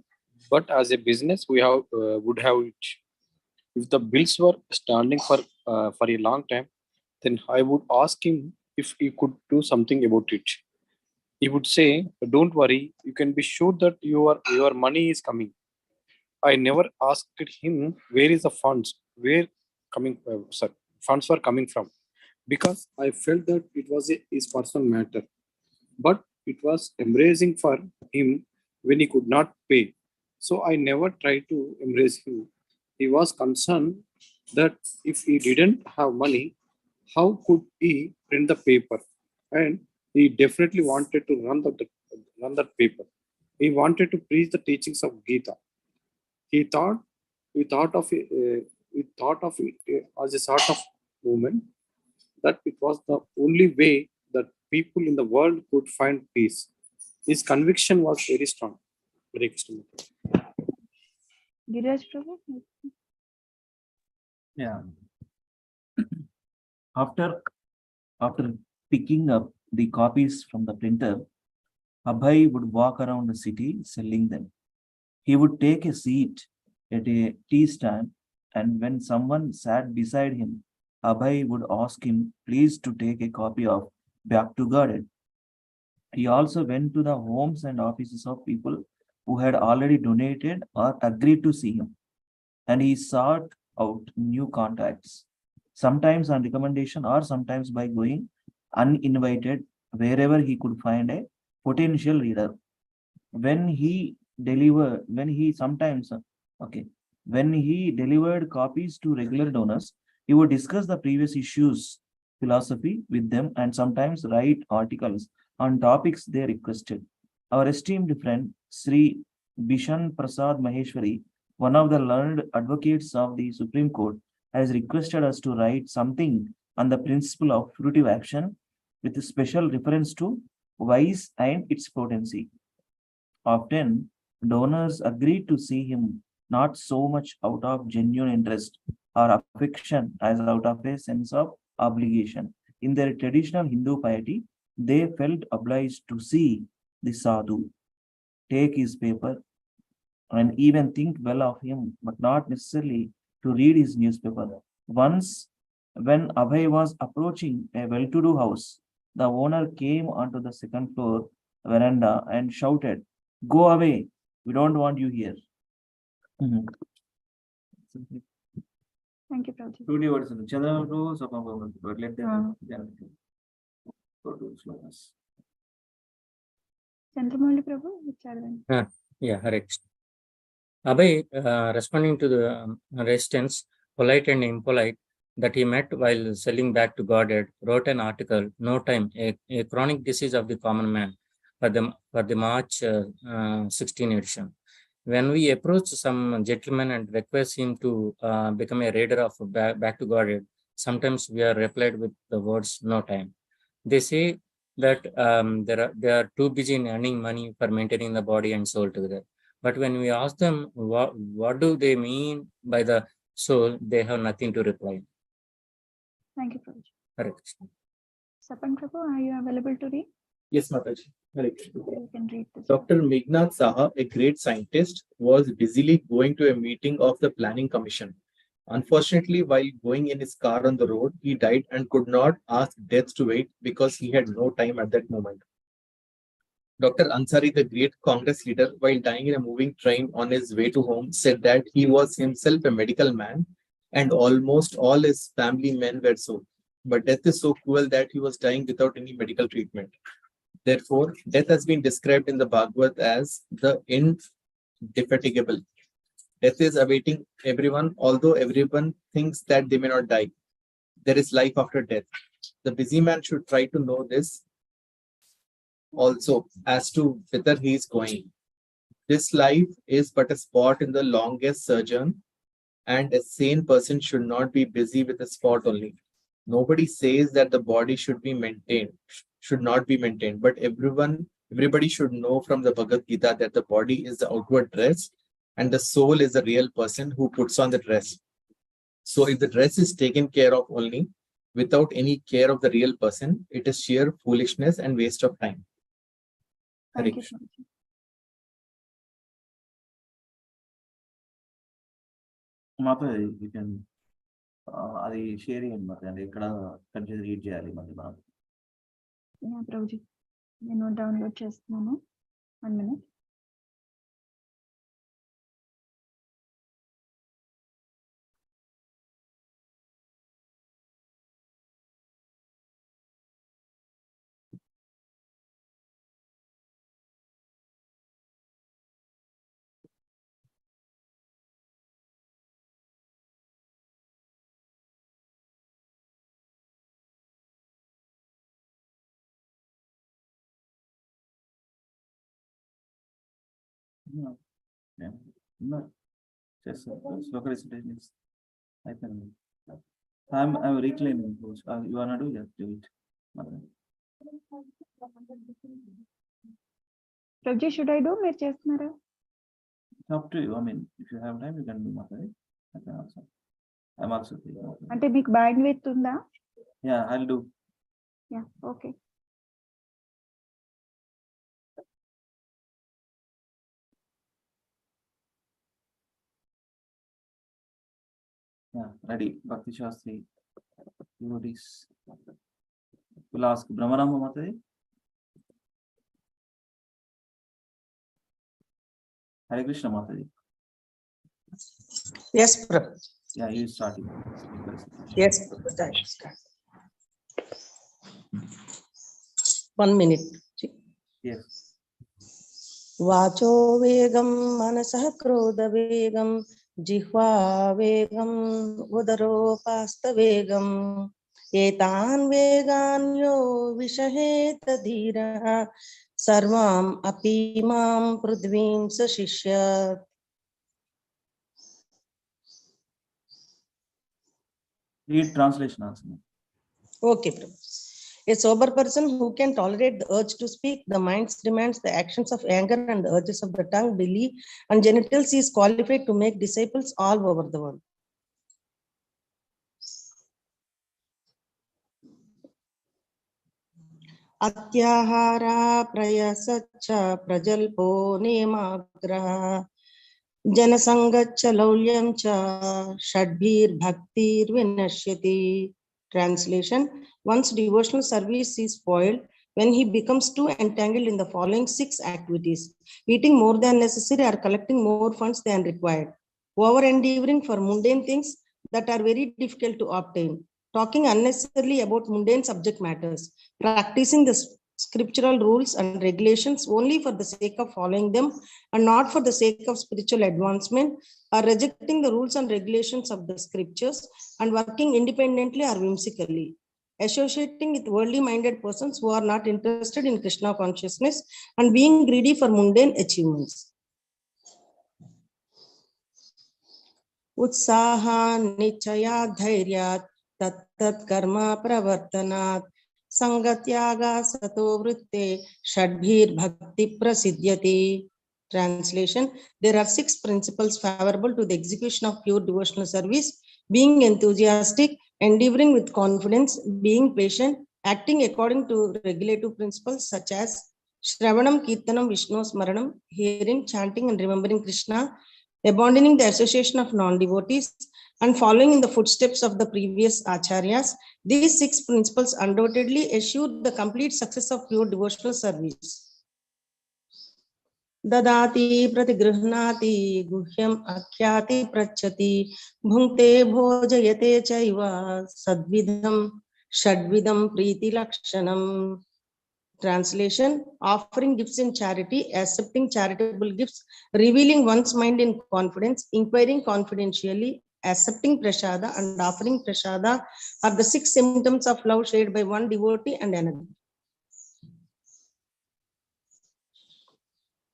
but as a business, we would have it. If the bills were standing for a long time, then I would ask him if he could do something about it. He would say, "Don't worry, you can be sure that your money is coming." I never asked him where is the funds were coming from, because I felt that it was his personal matter. But it was embracing for him when he could not pay. So I never tried to embrace him. He was concerned that if he didn't have money, how could he print the paper? And he definitely wanted to run that paper. He wanted to preach the teachings of Gita. He thought we thought of it, we thought of it as a sort of movement, that it was the only way that people in the world could find peace. His conviction was very strong. Hare Krishna. Giraj Prabhu? Yeah. After picking up the copies from the printer, Abhay would walk around the city selling them. He would take a seat at a tea stand, and when someone sat beside him, Abhay would ask him, please, to take a copy of Back to Garden. He also went to the homes and offices of people who had already donated or agreed to see him, and he sought out new contacts, sometimes on recommendation or sometimes by going uninvited wherever he could find a potential reader. When he delivered copies to regular donors, he would discuss the previous issues philosophy with them and sometimes write articles on topics they requested. Our esteemed friend Sri Bishan Prasad Maheshwari, one of the learned advocates of the Supreme Court, has requested us to write something on the principle of fruitive action with a special reference to vice and its potency. Often, donors agreed to see him not so much out of genuine interest or affection as out of a sense of obligation. In their traditional Hindu piety, they felt obliged to see the sadhu, take his paper, and even think well of him, but not necessarily to read his newspaper. Once, when Abhay was approaching a well-to-do house, the owner came onto the second floor veranda and shouted, "Go away, we don't want you here." Thank you, Prabhu. 2D words. Chandra, let them go to slokas. Chandramoli Prabhu, chadavanti. Yeah, Hare Krishna. Abhay, responding to the resistance, polite and impolite, that he met while selling Back to Godhead, wrote an article, No Time, a chronic disease of the common man, for the March 16 edition. When we approach some gentleman and request him to become a reader of Back to Godhead, sometimes we are replied with the words "no time." They say that they are too busy in earning money for maintaining the body and soul together. But when we ask them what do they mean by the soul, they have nothing to reply. Thank you, Prabhuji. Hare Krishna. Sapan Prabhu, are you available to read? Yes, Mataji. Hare Krishna. You can read this. Dr. Meghnad Saha, a great scientist, was busily going to a meeting of the Planning Commission. Unfortunately, while going in his car on the road, he died and could not ask death to wait because he had no time at that moment. Dr. Ansari, the great Congress leader, while dying in a moving train on his way to home, said that he was himself a medical man and almost all his family men were so. But death is so cruel that he was dying without any medical treatment. Therefore, death has been described in the Bhagavad as the indefatigable. Death is awaiting everyone, although everyone thinks that they may not die. There is life after death. The busy man should try to know this also as to whither he is going. This life is but a spot in the longest sojourn, and a sane person should not be busy with a spot only. Nobody says that the body should not be maintained, but everybody should know from the Bhagavad Gita that the body is the outward dress and the soul is the real person who puts on the dress. So if the dress is taken care of only without any care of the real person, it is sheer foolishness and waste of time. Thank you, Prabhuji. Mataji, you can అది share చేయండి మరి అంటే ఎక్కడ continue read చేయాలి మరి నాకు Yeah, Prabhuji. నేను download చేస్తున్నాను. 1 minute. Sloka recitations. I'm reclaiming those. You wanna do that? Do it. Prabhuji, should I do? మీరు చేస్తున్నారా? Up to you. I mean, if you have time, you can do Mataji. I can also. I'm also thinking. అంటే మీకు band width ఉందా? Yeah, I'll do. Yeah, okay. Yeah, ready. Bhakti Shastri. Devotees. We'll ask Brahmarama Mataji. Hare Krishna Mataji. Yes, Prabhu. Yeah, you start. Yes, Prabhu. I will start. 1 minute. Yes. वाचो वेगं मनसः क्रोध वेगं जिह्वा वेगं उदरोपास्तवेगं एतान् वेगान् यो विषहेत धीरः सर्वाम् अपि मां पृथ्वीं सशिष्यत्. Read translation also. Okay, Prabhu. A sober person who can tolerate the urge to speak, the mind's demands, the actions of anger, and the urges of the tongue, belly, and genitals is qualified to make disciples all over the world. Atyahara prayasacha prajalpo nemagraha janasangacha laulyam cha shadbhir bhaktir vinashyati. Translation: One's devotional service is spoiled when he becomes too entangled in the following 6 activities: eating more than necessary or collecting more funds than required, over-endeavoring for mundane things that are very difficult to obtain, talking unnecessarily about mundane subject matters, practicing the scriptural rules and regulations only for the sake of following them and not for the sake of spiritual advancement, or rejecting the rules and regulations of the scriptures and working independently or whimsically, associating with worldly minded persons who are not interested in Krishna consciousness, and being greedy for mundane achievements. Utsaha nichaya dhairyat tat karma pravartanat sangatyaga sato vritte shadbhir bhakti prasidyati. Translation: there are 6 principles favorable to the execution of pure devotional service: being enthusiastic, endeavoring with confidence, being patient, acting according to regulative principles such as Shravanam, Kirtanam, Vishnu Smaranam, hearing, chanting, and remembering Krishna, abandoning the association of non-devotees, and following in the footsteps of the previous acharyas. These 6 principles undoubtedly assure the complete success of pure devotional service. ददाति प्रतिगृह्णाति गुह्यम् आख्याति पृच्छति भुङ्क्ते भोजयते चैव सद्विधं षड्विधं प्रीतिलक्षणम्. Translation: offering gifts in charity, accepting charitable gifts, revealing one's mind in confidence, inquiring confidentially, accepting prasada, and offering prasada are the 6 symptoms of love shared by one devotee and another.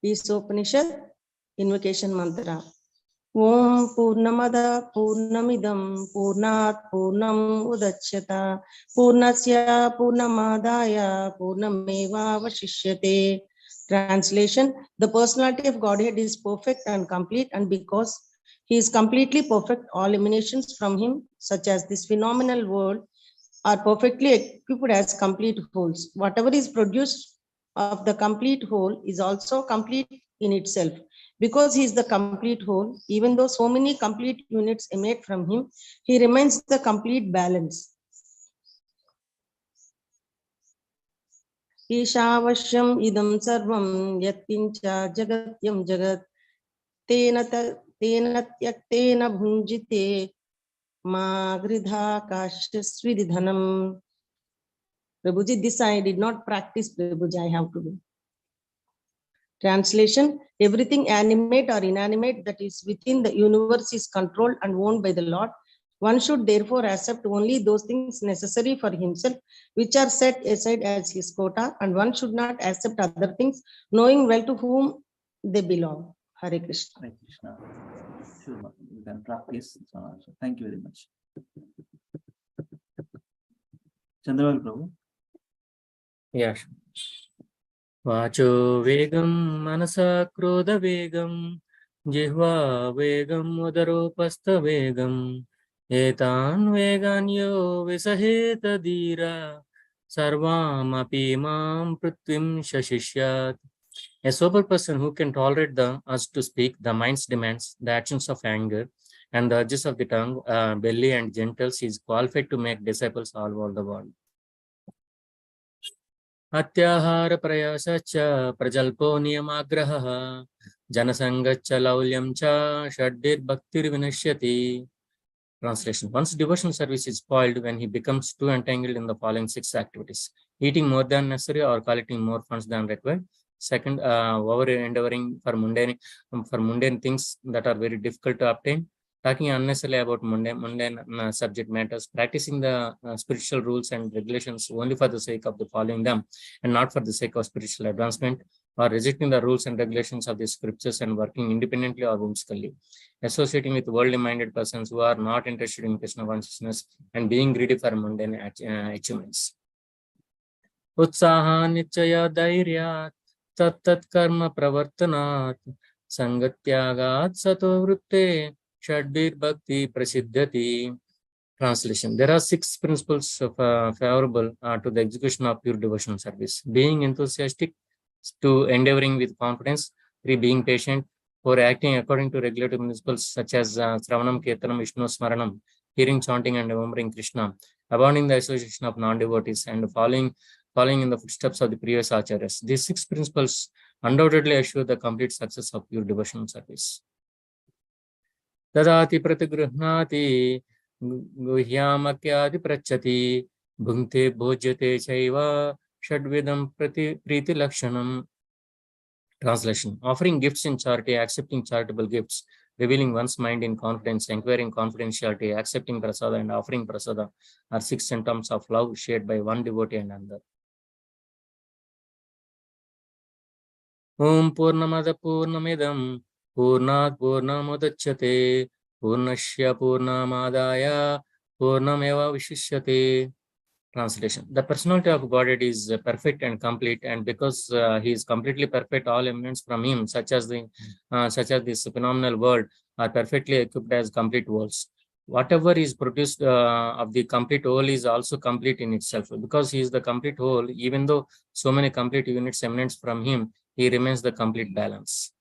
Upanishad Invocation Mantra. Om Purnamada Purnamidam Purnat Purnam Udachyata Purnasya Purnamadaya Purnameva Vashishyate. Translation: the personality of Godhead is perfect and complete, and because he is completely perfect, all emanations from him, such as this phenomenal world, are perfectly equipped as complete wholes. Whatever is produced of the complete whole is also complete in itself. Because he is the complete whole, even though so many complete units emanate from him, he remains the complete balance. Ishavashyam idam sarvam yatkincha jagatyam jagat tena tyaktena bhunjite ma gridha kashyasvidhanam. Prabhuji, this I did not practice, Prabhuji, I have to do. Translation: everything animate or inanimate that is within the universe is controlled and owned by the Lord. One should therefore accept only those things necessary for himself, which are set aside as his quota, and one should not accept other things, knowing well to whom they belong. Hare Krishna. Hare Krishna. Sure, you can practice. So thank you very much. Chandraval Prabhu. Yeah. Vacho vegam manasa krodha vegam jihva vegam udaropastha vegam etan veganyo visaheta dira sarvam api mam prithvim shashishyat. A sober person who can tolerate the urge to speak, the mind's demands, the actions of anger, and the urges of the tongue, belly, and genitals is qualified to make disciples all over the world. Atyahara prayasacha prajalpo niyamagraha janasangacha laulyam cha shaddir bhaktir vinashyati. Translation: once devotional service is spoiled when he becomes too entangled in the following 6 activities: eating more than necessary or collecting more funds than required. Second, over endeavoring for mundane things that are very difficult to obtain. Talking unnecessarily about mundane subject matters. Practicing the spiritual rules and regulations only for the sake of following them and not for the sake of spiritual advancement. Or rejecting the rules and regulations of the scriptures and working independently or whimsically. Associating with worldly minded persons who are not interested in Krishna consciousness and being greedy for mundane achievements. Utsaha nichaya dhairyat tat karma pravartanat sangatyagat sato vritte shadbir bhakti prasiddhati. Translation: there are 6 principles of, favorable to the execution of pure devotional service: being enthusiastic, 2, endeavoring with confidence, 3, being patient, 4, acting according to regulative principles such as Sravanam, Kirtanam, Vishnu Smaranam, hearing, chanting, and remembering Krishna, abandoning the association of non-devotees, and following in the footsteps of the previous acharyas. These 6 principles undoubtedly assure the complete success of pure devotional service. Dadati pratigruhnati guhyamakhyadi prachati bhunkte bhojyate chaiva shadvidam priti lakshanam. Translation: offering gifts in charity, accepting charitable gifts, revealing one's mind in confidence, inquiring confidentiality, accepting prasada, and offering prasada are 6 symptoms of love shared by one devotee and another. Om Purnamada Purnamidam Purnat Purnamudachyate Purnasya Purnamadaya Purnameva Vishishyate. Translation: the personality of Godhead is perfect and complete, and because he is completely perfect, all emanations from him, such as this phenomenal world, are perfectly equipped as complete worlds. Whatever is produced of the complete whole is also complete in itself. Because he is the complete whole, even though so many complete units emanate from him, he remains the complete balance.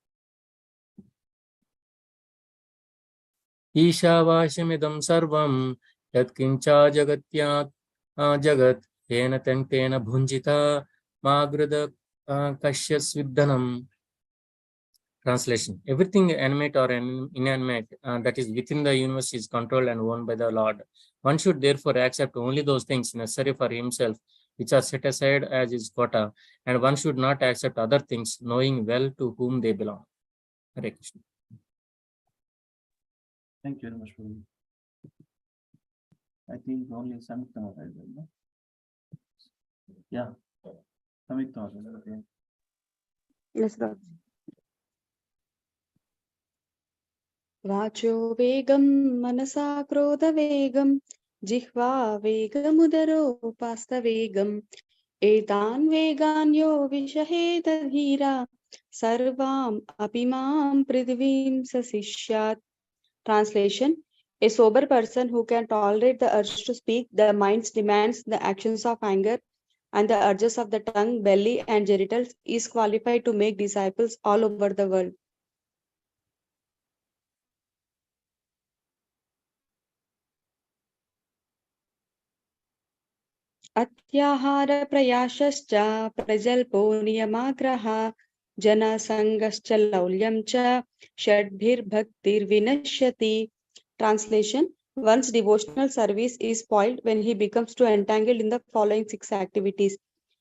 ईशावास्यमिदं सर्वं यत्किञ्चा जगत्यात् जगत् तेन तेन भुञ्जिता मागृद कश्यस्विद्धनम्. Translation: everything animate or inanimate that is within the universe is controlled and owned by the Lord. One should therefore accept only those things necessary for himself, which are set aside as his quota, and one should not accept other things, knowing well to whom they belong. Hare Krishna. Thank you very much for I think only Samyukta Mata is there, no? Yeah. Samyukta Mata, okay. Yes, Lord. वाचो वेगं मनसा क्रोधवेगं जिह्वा वेगमुदरोपास्तवेगम् एतान् वेगान् यो विषहेत धीरा सर्वाम् अपि मां पृथिवीं सशिष्यात्. Translation: a sober person who can tolerate the urge to speak, the mind's demands, the actions of anger, and the urges of the tongue, belly, and genitals is qualified to make disciples all over the world. अत्याहारप्रयासश्च प्रजल्पो नियमाग्रहः जनसङ्गश्च लौल्यं च षड्भिर्भक्तिर्विनश्यति. Translation: one's devotional service is spoiled when he becomes too entangled in the following 6 activities: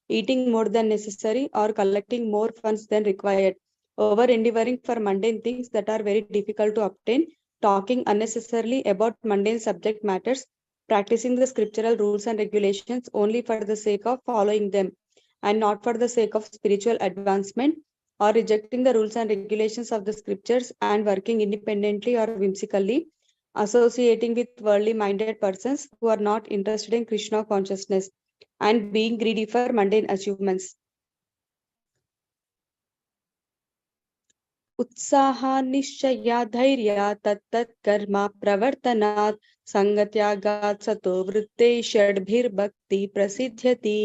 eating more than necessary or collecting more funds than required, over endeavoring for mundane things that are very difficult to obtain, talking unnecessarily about mundane subject matters, practicing the scriptural rules and regulations only for the sake of following them and not for the sake of spiritual advancement, or rejecting the rules and regulations of the scriptures and working independently or whimsically, associating with worldly minded persons who are not interested in Krishna consciousness, and being greedy for mundane achievements. उत्साहान्निश्चया Dhairya तत्तत् कर्म प्रवर्तनात् संगत्यागात् सतो वृत्ते षड्भिर्भक्ति प्रसिद्ध्यति.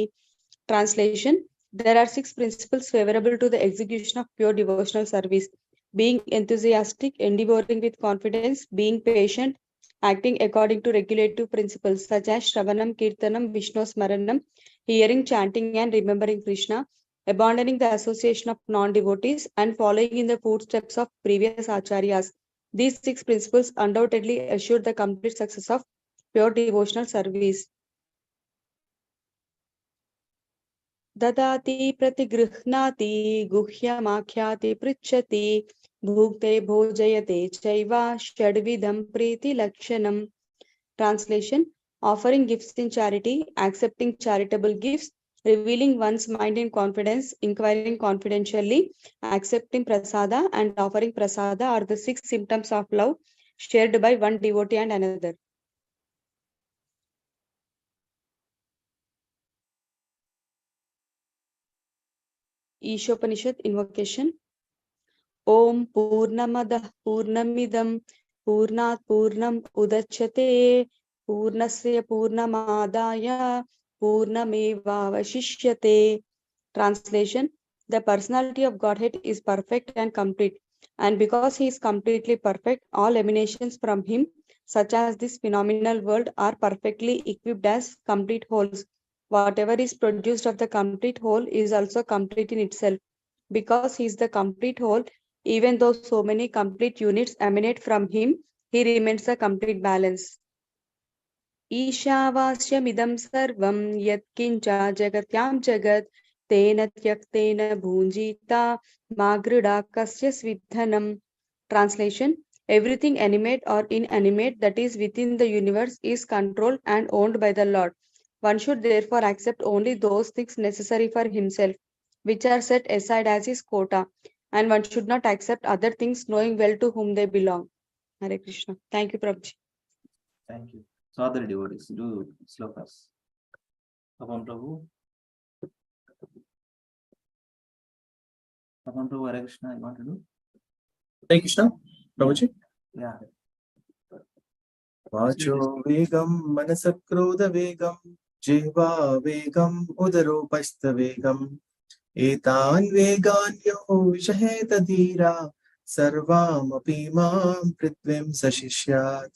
Translation: there are 6 principles favorable to the execution of pure devotional service: being enthusiastic, endeavoring with confidence, being patient, acting according to regulative principles such as Shravanam, Kirtanam, Vishnu Smaranam, hearing, chanting, and remembering Krishna, abandoning the association of non-devotees, and following in the footsteps of previous acharyas. These 6 principles undoubtedly assure the complete success of pure devotional service. ददाति प्रतिगृह्णाति गुह्यमाख्याति पृच्छति भुक्ते भोजयते चैव षड्विधं प्रीतिलक्षणम्. Translation: offering gifts in charity, accepting charitable gifts, revealing one's mind in confidence, inquiring confidentially, accepting prasada, and offering prasada are the 6 symptoms of love shared by one devotee and another. Ishopanishad invocation. Om Purnamadah Purnamidam Purnat Purnam Udachyate Purnasya Purnamadaya Purnamevavashishyate. Translation: the personality of Godhead is perfect and complete, and because he is completely perfect, all emanations from him, such as this phenomenal world, are perfectly equipped as complete wholes. Whatever is produced of the complete whole is also complete in itself. Because he is the complete whole, even though so many complete units emanate from him, he remains a complete balance. Ishavashyamidam sarvam yatkincha jagatyam jagat tena tyaktena bhunjita magrida kasya svidhanam. Translation: everything animate or inanimate that is within the universe is controlled and owned by the Lord. One should therefore accept only those things necessary for himself, which are set aside as his quota, and one should not accept other things, knowing well to whom they belong. Hare Krishna. Thank you, Prabhuji. Thank you. So other devotees do slokas. Pavan Prabhu. Pavan Prabhu, Hare Krishna, you want to do? Hare Krishna, Prabhuji. Yeah. Vacho vegam manasakrodha vegam jihva vegam udaropastha vegam etan veganyo vishaheta dhira sarvam api mam prithvim sashishyat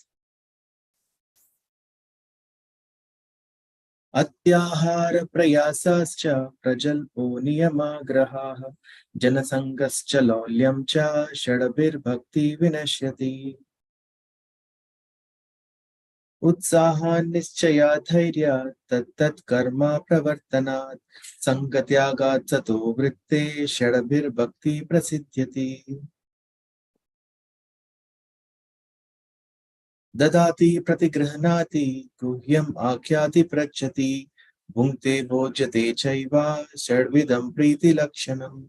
अत्याहार प्रयासाश्च प्रजल्पो नियमाग्रहाः जनसङ्गश्च लौल्यं च षड्भिर्भक्ति विनश्यति उत्साहान्निश्चया धैर्य तत्तत् कर्म प्रवर्तनात् सङ्गत्यागात् सतो वृत्ते षड्भिर्भक्ति प्रसिद्ध्यति ददाति प्रतिगृह्णाति गुह्यम् आख्याति पृच्छति भुङ्क्ते भोज्यते चैव षड्विधं प्रीतिलक्षणम्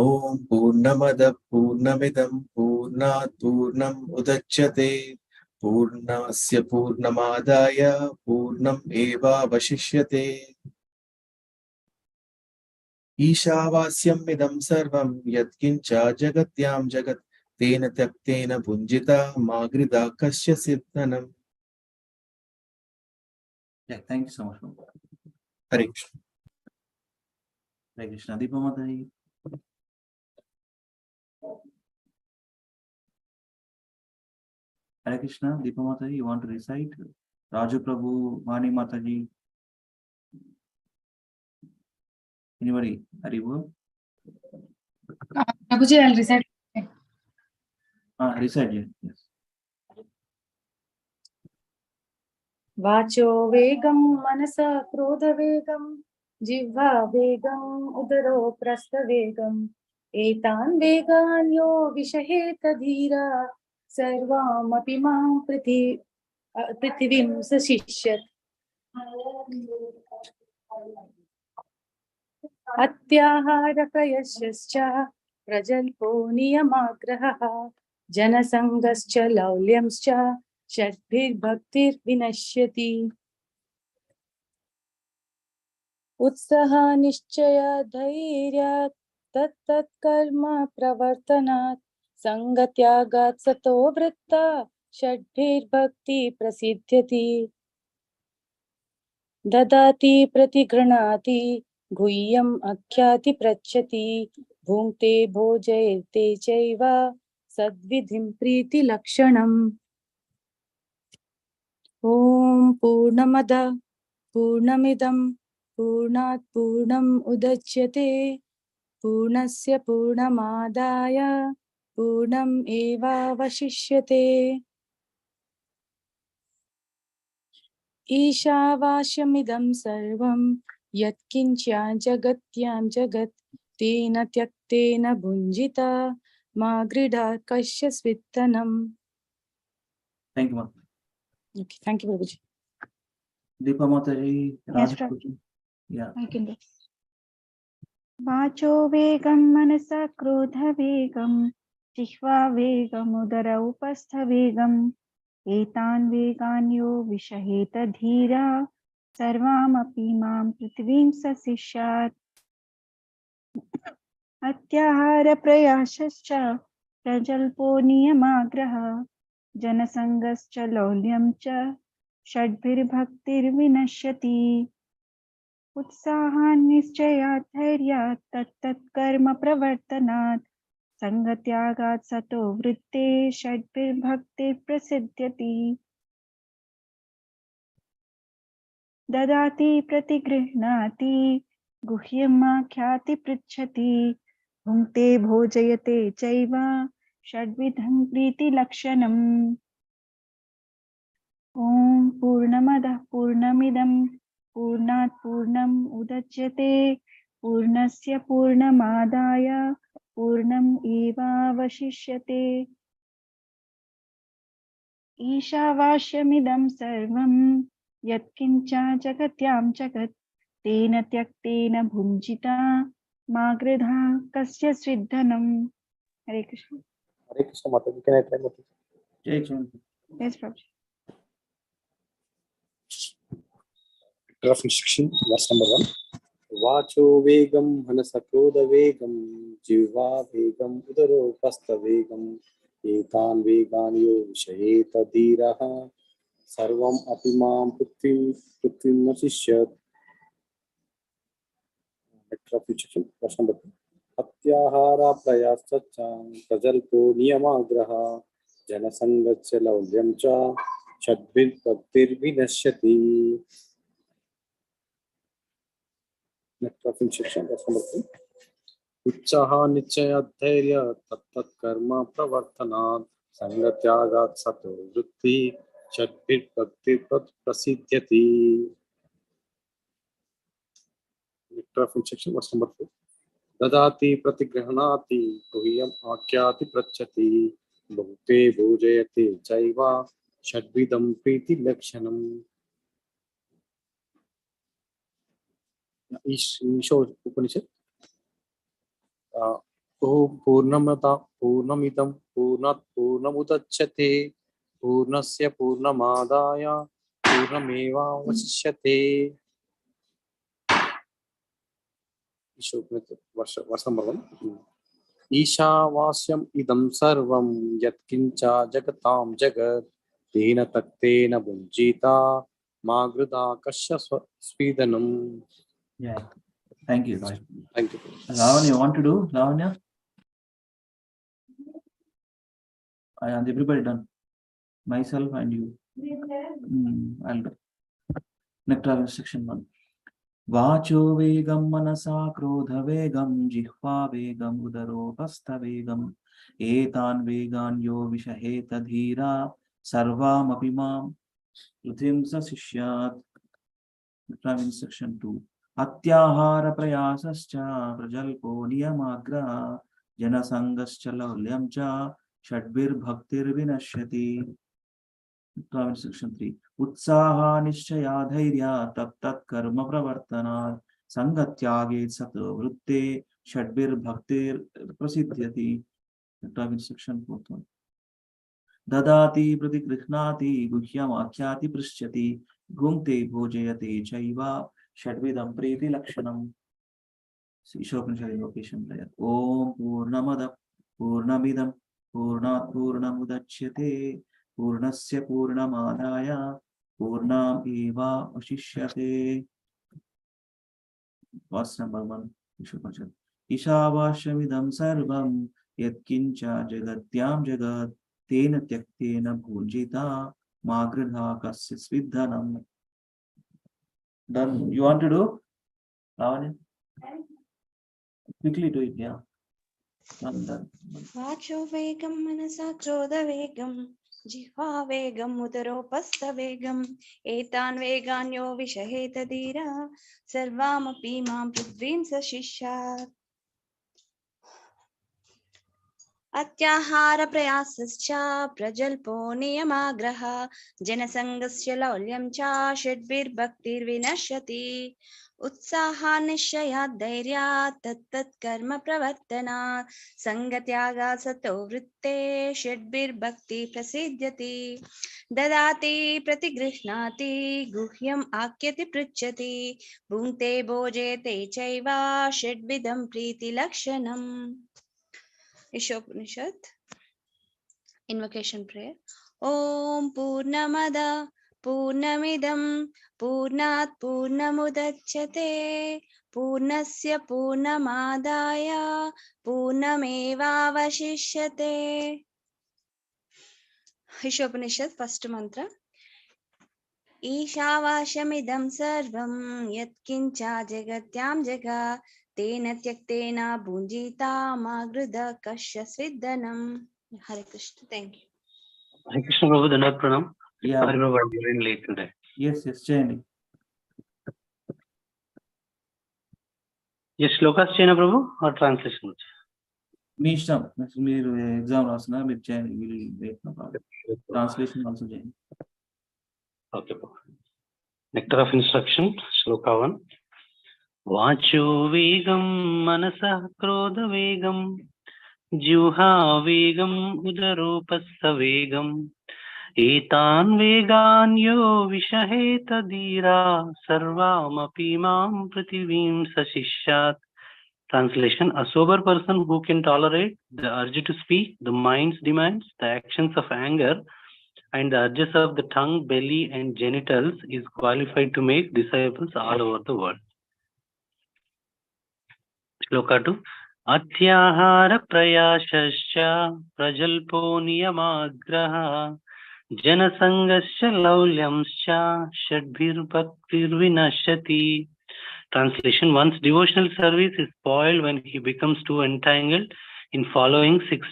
ॐ पूर्णमदः पूर्णमिदं पूर्णात् पूर्णम् उदच्यते पूर्णस्य पूर्णमादाय पूर्णम् एवावशिष्यते ईशावास्यम् इदं सर्वं यत्किञ्च जगत्यां जगत् तेन त्यक्तेन भुञ्जिता मा गृधा कस्यचित् धनम् Yeah, thank you so much. Hare Krishna Hare Krishna, Deepa Mataji. Hare Krishna, Deepa Mataji, you want to recite? Raju Prabhu, Vani Mataji. Anybody? Haribo? Prabhuji, I'll recite. Recite, yes. वाचो वेगं मनसा क्रोधवेगं जिह्वा वेगं उदरो प्रस्थवेगं एतान् वेगान् यो विषहेत धीरा सर्वामपि मां पृथिवीं सशिष्यत् अत्याहारप्रयश्च प्रजल्पो नियमाग्रहः जनसङ्गश्च लौल्यंश्च षड्भिर्भक्तिर्विनश्यति उत्साहनिश्चय धैर्यात् तत्तत् कर्म प्रवर्तनात् सङ्गत्यागात् सतो वृत्ता षड्भिर्भक्ति प्रसिद्ध्यति ददाति प्रतिगृह्णाति गुह्यम् आख्याति पृच्छति भुङ्क्ते भोजयते चैव सद्विधिं प्रीतिलक्षणम् ॐ पूर्णमदः पूर्णमिदं पूर्णात् पूर्णम् उदच्यते पूर्णस्य पूर्णमादाय पूर्णम् एवावशिष्यते ईशावास्यमिदं सर्वं यत्किञ्च जगत्यां जगत् तेन त्यक्तेन भुञ्जिता मा गृहा कस्यचित् धनम्. Thank you, Mataji. Okay, thank you, Prabhuji. Deepa Mataji, Yes, Raju Prabhu. Prabhu. Yeah. I can do. वाचो वेगं मनसा क्रोधवेगं जिह्वा वेगमुदर उपस्थवेगम् एतान् वेगान् यो विषहेत धीरा सर्वामपि मां पृथिवीं सशिष्यात् अत्याहारप्रयासश्च प्रजल्पो नियमाग्रहः जनसङ्गश्च लौल्यं च षड्भिर्भक्तिर्विनश्यति उत्साहान्निश्चयात् धैर्यात् तत्तत्कर्म प्रवर्तनात् सङ्गत्यागात् सतो वृत्ते षड्भिर्भक्तिर्प्रसिद्ध्यति ददाति प्रतिगृह्णाति गुह्यमाख्याति पृच्छति भुङ्क्ते भोजयते चैव षड्विधं प्रीतिलक्षणम् ॐ पूर्णमदः पूर्णमिदं पूर्णात् पूर्णम् उदच्यते पूर्णस्य पूर्णमादाय पूर्णम् एवावशिष्यते ईशावास्यमिदं सर्वं यत्किञ्च जगत्यां जगत् तेन त्यक्तेन भुञ्जिता मा गृहा कस्यचित् धनम्. हरे Krishna. Hare Krishna Mataji. Can I try Mataji? Jai Chanting. Yes, Prabhuji. of instruction, verse number 1. Vacho vegam manasakroda vegam jiva vegam udaropastha vegam etan vegan yo vishayeta dhiraha sarvam apimam prithvim nasishyat. Letter of instruction, verse number 2. Atyahara prayasacha prajalpo niyamagraha janasangacya laulyam cha shadbir bhaktir vinashyati. Letter of instruction, verse number 3. Utsaha nichaya dhairya tattat karma pravartanat sangatyagat sato vritti shadbir bhakti prasidhyati. Letter of instruction, verse number 4. Dadati pratigrahanati guhyam akyati prachati bhukte bhojayate chaiva shadvidam priti lakshanam. Isho Upanishad. Purnamata Purnamidam Purnat Purnamudachyate Purnasya Purnamadaya Purnameva Vasishyate. Isho Upanishad, verse number 1. Ishavasyam idam sarvam yatkincha jagatam jagat tena taktena bunjita magrudha kasya svidanam. Yeah. Thank you. Thank you. Lavanya, you want to do? Lavanya? And everybody done. Myself and you. I'll do. Next section 1. Vacho vegam manasa krodha vegam jihva vegam udaropastha vegam etan vegan yo vishaheta dhira sarvam apimam prithvim sasishyat. Next section 2. Atyahara prayasascha prajalpo niyamagraha janasangascha laulyam cha shadbir bhaktir vinashyati. Section 3. Utsaha nishchaya dhairya tattat karma pravartana sangatyage sato vritte shadbir bhaktir prasidhyati. Section 4. Dadati pratigrihnati guhyam akhyati prishyati gumte bhojayate chaiva shadvidam priti lakshanam. Ishopanishad invocation prayer. Om Purnamada Purnamidam Purnat Purnamudachyate Purnasya Purnamadaya Purnam Eva Vashishyate. Verse number 1. Ishopanishad. Ishavashamidam sarvam yatkincha jagatyam jagat tena tyaktena bhunjita magridha kasya svidhanam. Done. You want to do? Lavanya? Quickly do it, yeah. Done. Vacho vegam manasa krodha vegam jihva vegam udaropastha vegam etan veganyo vishaheta dhira sarvamapi mam prithvim sashishyat. Atyahara prayasascha prajalpo niyamagraha janasangasya laulyam cha shadbir bhaktir vinashyati. Utsaha nishaya dhairya tattat karma pravartana sangatyaga sato vritte shadbir bhakti prasidhyati. Dadati pratigrihnati guhyam akyati pruchati bhunte bhojete chaiva shadvidam priti lakshanam. Ishopanishad invocation prayer. Om Purnamada Purnamidam Purnat Purnamudachyate Purnasya Purnamadaya Purnameva Vashishyate. Ishopanishad first mantra. Ishavashamidam sarvam yatkincha jagatyam jaga tena tyaktena bhunjita magrudha kasya svidhanam. Hare Krishna. Thank you. Hare Krishna Prabhu, Dandavat Pranam. Yeah. Sorry Prabhu, I'm running late today. Yes, Chanting. Yes, Slokas cheyna Prabhu or translation? మీ ఇష్టం మీరు exam రాస్తున్నా మీరు చేయండి will wait no problem translation also చేయండి okay nectar of instruction శ్లోక 1 వాచో వేగం మనసః క్రోధ వేగం జిహ్వా వేగం ఉదరోపస్థ వేగం एतान् वेगान् यो विषहेत धीरा सर्वामपि मां पृथिवीं सशिष्यात्. Translation: a sober person who can tolerate the urge to speak, the mind's demands, the actions of anger, and the urges of the tongue, belly, and genitals is qualified to make disciples all over the world. Sloka 2. Atyahara prayashasya prajalpo niyamagraha janasangasya laulyamsya shadbhir bhaktir vinashati. Translation: one's devotional service is spoiled when he becomes too entangled in following six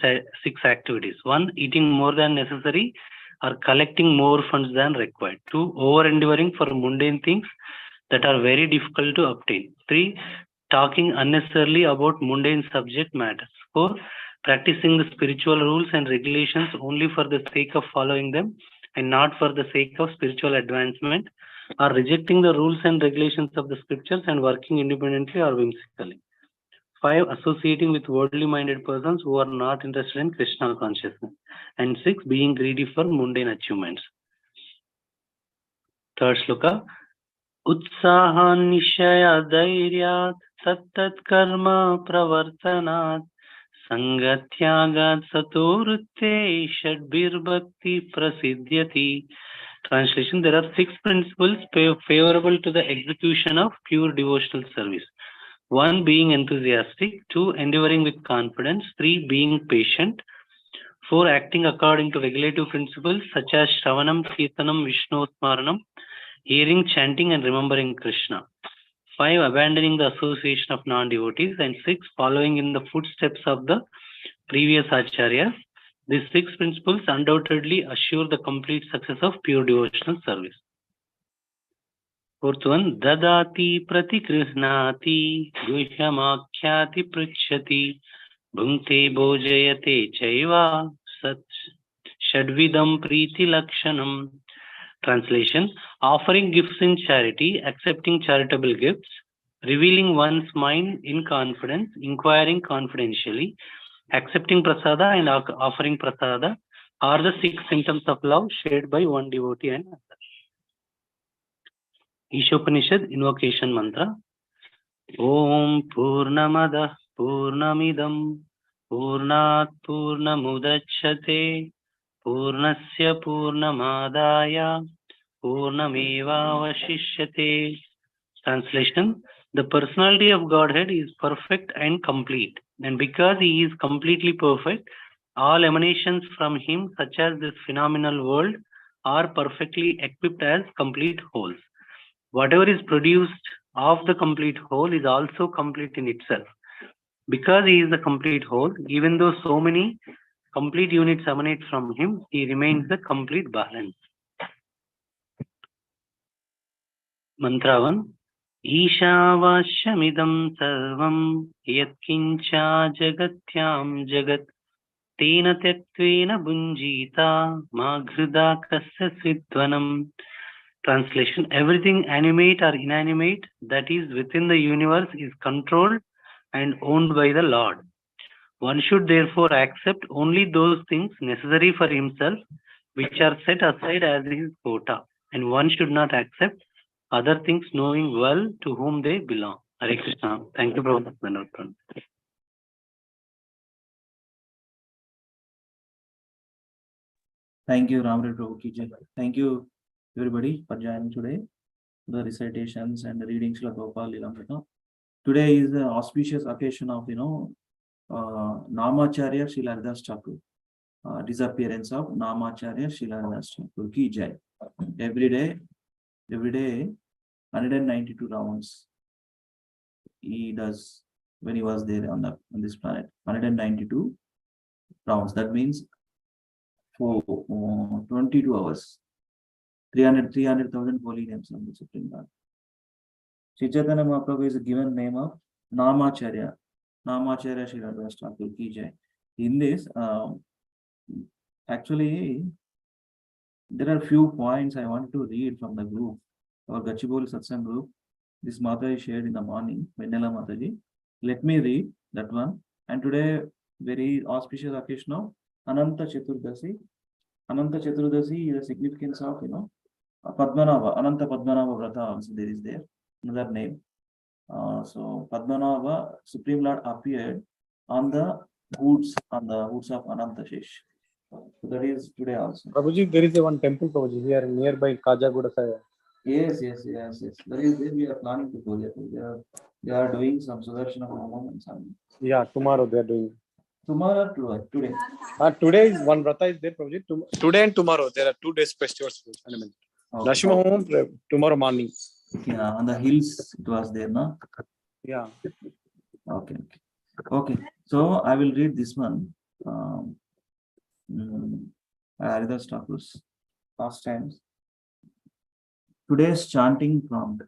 activities. 1. Eating more than necessary or collecting more funds than required. 2. Over-endeavoring for mundane things that are very difficult to obtain. 3. Talking unnecessarily about mundane subject matters. 4. Practicing the spiritual rules and regulations only for the sake of following them and not for the sake of spiritual advancement, or rejecting the rules and regulations of the scriptures and working independently or whimsically. 5. Associating with worldly minded persons who are not interested in Krishna consciousness. And 6. Being greedy for mundane achievements. Third sloka. Utsaha nishaya dhairyat tattat karma pravartanat sangatyagat satorutte shadbir bhakti prasidhyati. Translation: there are 6 principles favorable to the execution of pure devotional service. 1. Being enthusiastic. 2. Endeavoring with confidence. 3. Being patient. 4. Acting according to regulative principles such as Shravanam, Kirtanam, Vishnu Smaranam, hearing, chanting, and remembering Krishna. 5. Abandoning the association of non-devotees. And 6. Following in the footsteps of the previous acharyas. These 6 principles undoubtedly assure the complete success of pure devotional service. Fourth one, dadati pratikrihnati guhyamakhyati pritchati bhunte bhojayate chaiva sat shadvidam priti lakshanam. Translation: offering gifts in charity, accepting charitable gifts, revealing one's mind in confidence, inquiring confidentially, accepting prasada and offering prasada are the 6 symptoms of love shared by one devotee and another. Ishopanishad invocation mantra. Om Purnamada Purnamidam Purnat Purnamudachyate Purnasya Purnamadaya Purnameva Vashishyate. Translation: the personality of Godhead is perfect and complete, and because he is completely perfect, all emanations from him, such as this phenomenal world, are perfectly equipped as complete wholes. Whatever is produced of the complete whole is also complete in itself. Because he is the complete whole, even though so many complete units emanate from him, he remains the complete balance. Mantra 1. Ishavashamidam sarvam yatkincha jagatyam jagat tena tyaktena bunjita maghruda kasya svidvanam. Translation: everything animate or inanimate that is within the universe is controlled and owned by the Lord. One should therefore accept only those things necessary for himself which are set aside as his quota, and one should not accept other things knowing well to whom they belong. Hare Krishna. Thank you, Prabhupada. Thank you, Ramri Prabhu ki jai. Thank you, everybody, for joining today. The recitations and the readings of Lilamrita. Today is the auspicious occasion of, Namacharya Srila Haridas Thakur. Disappearance of Namacharya Srila Haridas Thakur ki jai. Every day, 192 rounds he does when he was there on this planet. 192 rounds. That means for 22 hours. 300,000 holy names on the Supreme Lord. Sri Chaitanya Mahaprabhu is given name of Namacharya. Namacharya Sri Haridas Thakur ki jai. In this, actually, there are few points I want to read from the group, our Gachibowli Satsang group. This Mata is shared in the morning, Vendela Mataji. Let me read that one. And today, very auspicious occasion of Ananta Chaturdasi. Ananta Chaturdasi is the significance of, Padmanabha, Ananta Padmanabha Vrata also there is there, another name. So Padmanabha, Supreme Lord appeared on the hoods of Ananta Shesh. So that is today also. Prabhuji, there is a one temple, Prabhuji, here nearby Kajagoda. Yes. That is there we are planning to go there. They are doing some Sudarshana Homam and some. Yeah, tomorrow they are doing. Tomorrow, today. Today is one Vrata is there, Prabhuji. Today and tomorrow there are 2 days festivals. Okay. Nashima Homam tomorrow morning. Yeah, on the hills it was there, no? Yeah. Okay. So I will read this one. Haridas Thakur's pastimes. Today's chanting prompt.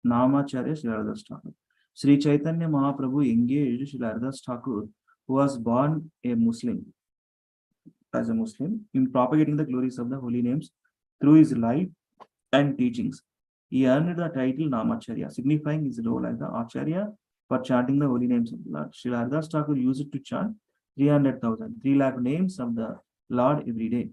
Namacharya Sri Haridas Thakur. Sri Chaitanya Mahaprabhu engaged Sri Haridas Thakur, who was born as a Muslim, in propagating the glories of the holy names through his life and teachings. He earned the title Namacharya, signifying his role as the Acharya for chanting the holy names of the Lord. Sri Haridas Thakur used to chant 300,000, 3 lakh names of the Lord every day.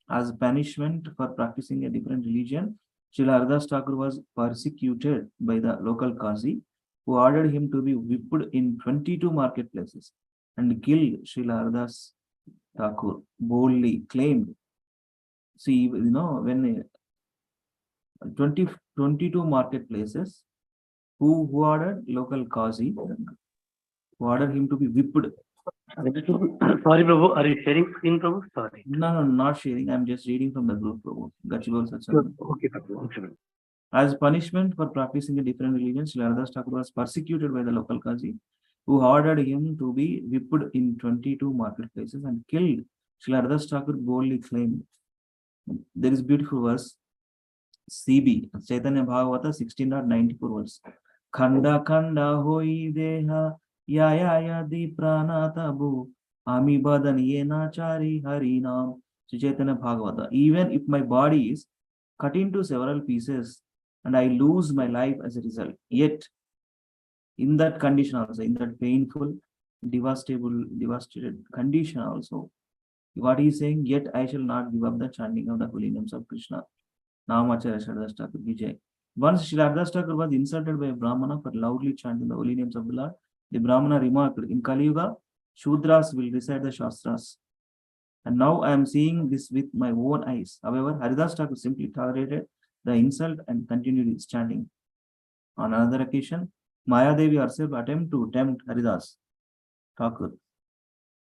As punishment for practicing a different religion, Sri Haridas Thakur was persecuted by the local Qazi, who ordered him to be whipped in 22 marketplaces and killed. Sri Haridas Thakur boldly claimed. See, when 22 marketplaces, who ordered local Qazi, who ordered him to be whipped. Sorry, Prabhu, are you sharing screen, Prabhu? Sorry. No, not sharing. I'm just reading from the group, Prabhu. Okay, Prabhu. As punishment for practicing a different religion, Sri Haridas Thakur was persecuted by the local Qazi, who ordered him to be whipped in 22 marketplaces and killed. Sri Haridas Thakur boldly claimed. There is beautiful verse. CB, Chaitanya Bhagavata 16.94 verse. Khanda khanda hoi deha ya di pranatabu ami badan yena chari harinam. Chaitanya Bhagavata. Even if my body is cut into several pieces and I lose my life as a result, yet in that condition also, in that painful, devastated condition also, what he is saying, yet I shall not give up the chanting of the holy names of Krishna. Namacharya Sri Haridas Thakur Vijay. Once Sri Haridas Thakur was insulted by a Brahmana for loudly chanting the holy names of the Lord. The Brahmana remarked, in Kali Yuga, Shudras will recite the Shastras. And now I am seeing this with my own eyes. However, Haridas Thakur simply tolerated the insult and continued his chanting. On another occasion, Maya Devi herself attempted to tempt Haridas Thakur.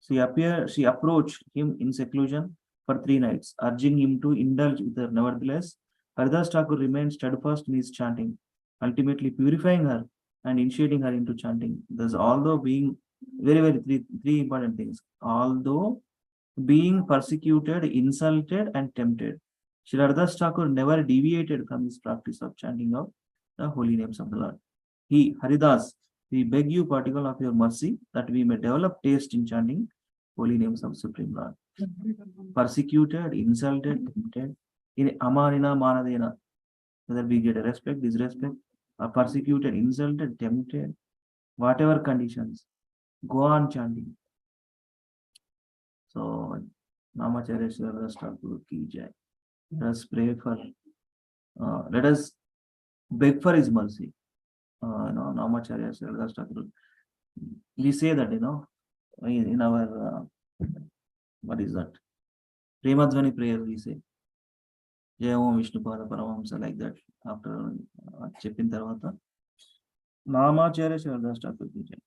She approached him in seclusion for 3 nights, urging him to indulge with her. Nevertheless, Haridas Thakur remained steadfast in his chanting, ultimately purifying her and initiating her into chanting. Thus, although being three important things, although being persecuted, insulted, and tempted, Sri Haridas Thakur never deviated from his practice of chanting of the holy names of the Lord. He, Haridas, we beg you, particle of your mercy, that we may develop taste in chanting holy names of Supreme Lord. Persecuted, insulted, tempted, in amarina manadena, whether we get a respect, disrespect, or persecuted, insulted, tempted, whatever conditions, go on chanting. So, Namacharya Sri Haridas Thakur ki jai. Let us pray for, let us beg for his mercy. Namacharya Sri Haridas Thakur. We say that, in our, what is that? Premadhvani prayer, we say. Jai Om Vishnu Pada Paramahamsa, like that. After Chepin Tarvata. Namacharya Sri Haridas Thakur ki jai.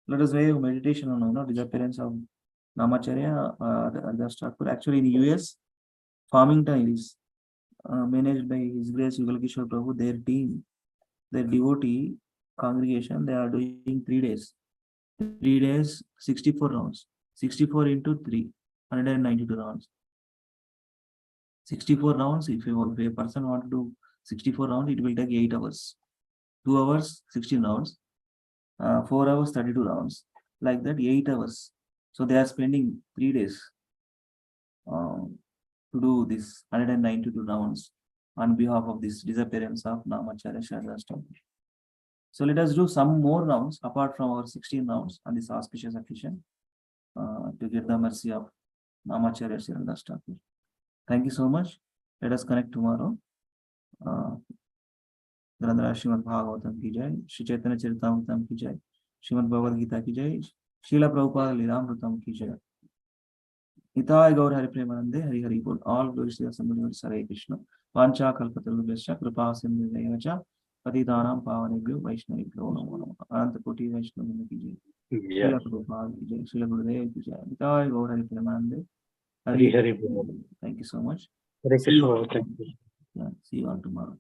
Let us wave meditation on disappearance of Namacharya Haridas Thakur. Actually, in US, Farmington is managed by His Grace Yugal Kishore Prabhu, their team, their devotee congregation, they are doing 3 days. 3 days, 64 rounds. 64 into 3, 192 rounds. 64 rounds, if a person wants to do 64 rounds, it will take 8 hours. 2 hours, 16 rounds. 4 hours, 32 rounds. Like that, 8 hours. So they are spending 3 days to do this 192 rounds on behalf of this disappearance of Namacharya Sri Haridas Thakur. So let us do some more rounds apart from our 16 rounds on this auspicious occasion. to get the mercy of Namacharya Sirandas Thakur. Thank you so much. Let us connect tomorrow. Grandhara Srimad Bhagavatam ki jai, Shri Chaitanya Charitamrita ki jai, Srimad Bhagavad Gita ki jai, Srila Prabhupada Lilamrita ki jai. Nitai Gaur Hari Premanande Hari Hari Bol. All glories to the Assembly Hare Krishna. Vancha Kalpatarubhyascha Kripa Sindhunevacha Patitanam Pavanebhyo Vaishnavibhyo Namo Namaha. Ananta Koti Vaishnava ki jai. Yeah. Srila Prabhupada ki jai, Srila Gurudev ki jai. Nitai Gaur Hari Premanande Hari Hari Bol. Thank you so much. Hare See you Krishna. all. Thank you. Yeah, see you all tomorrow.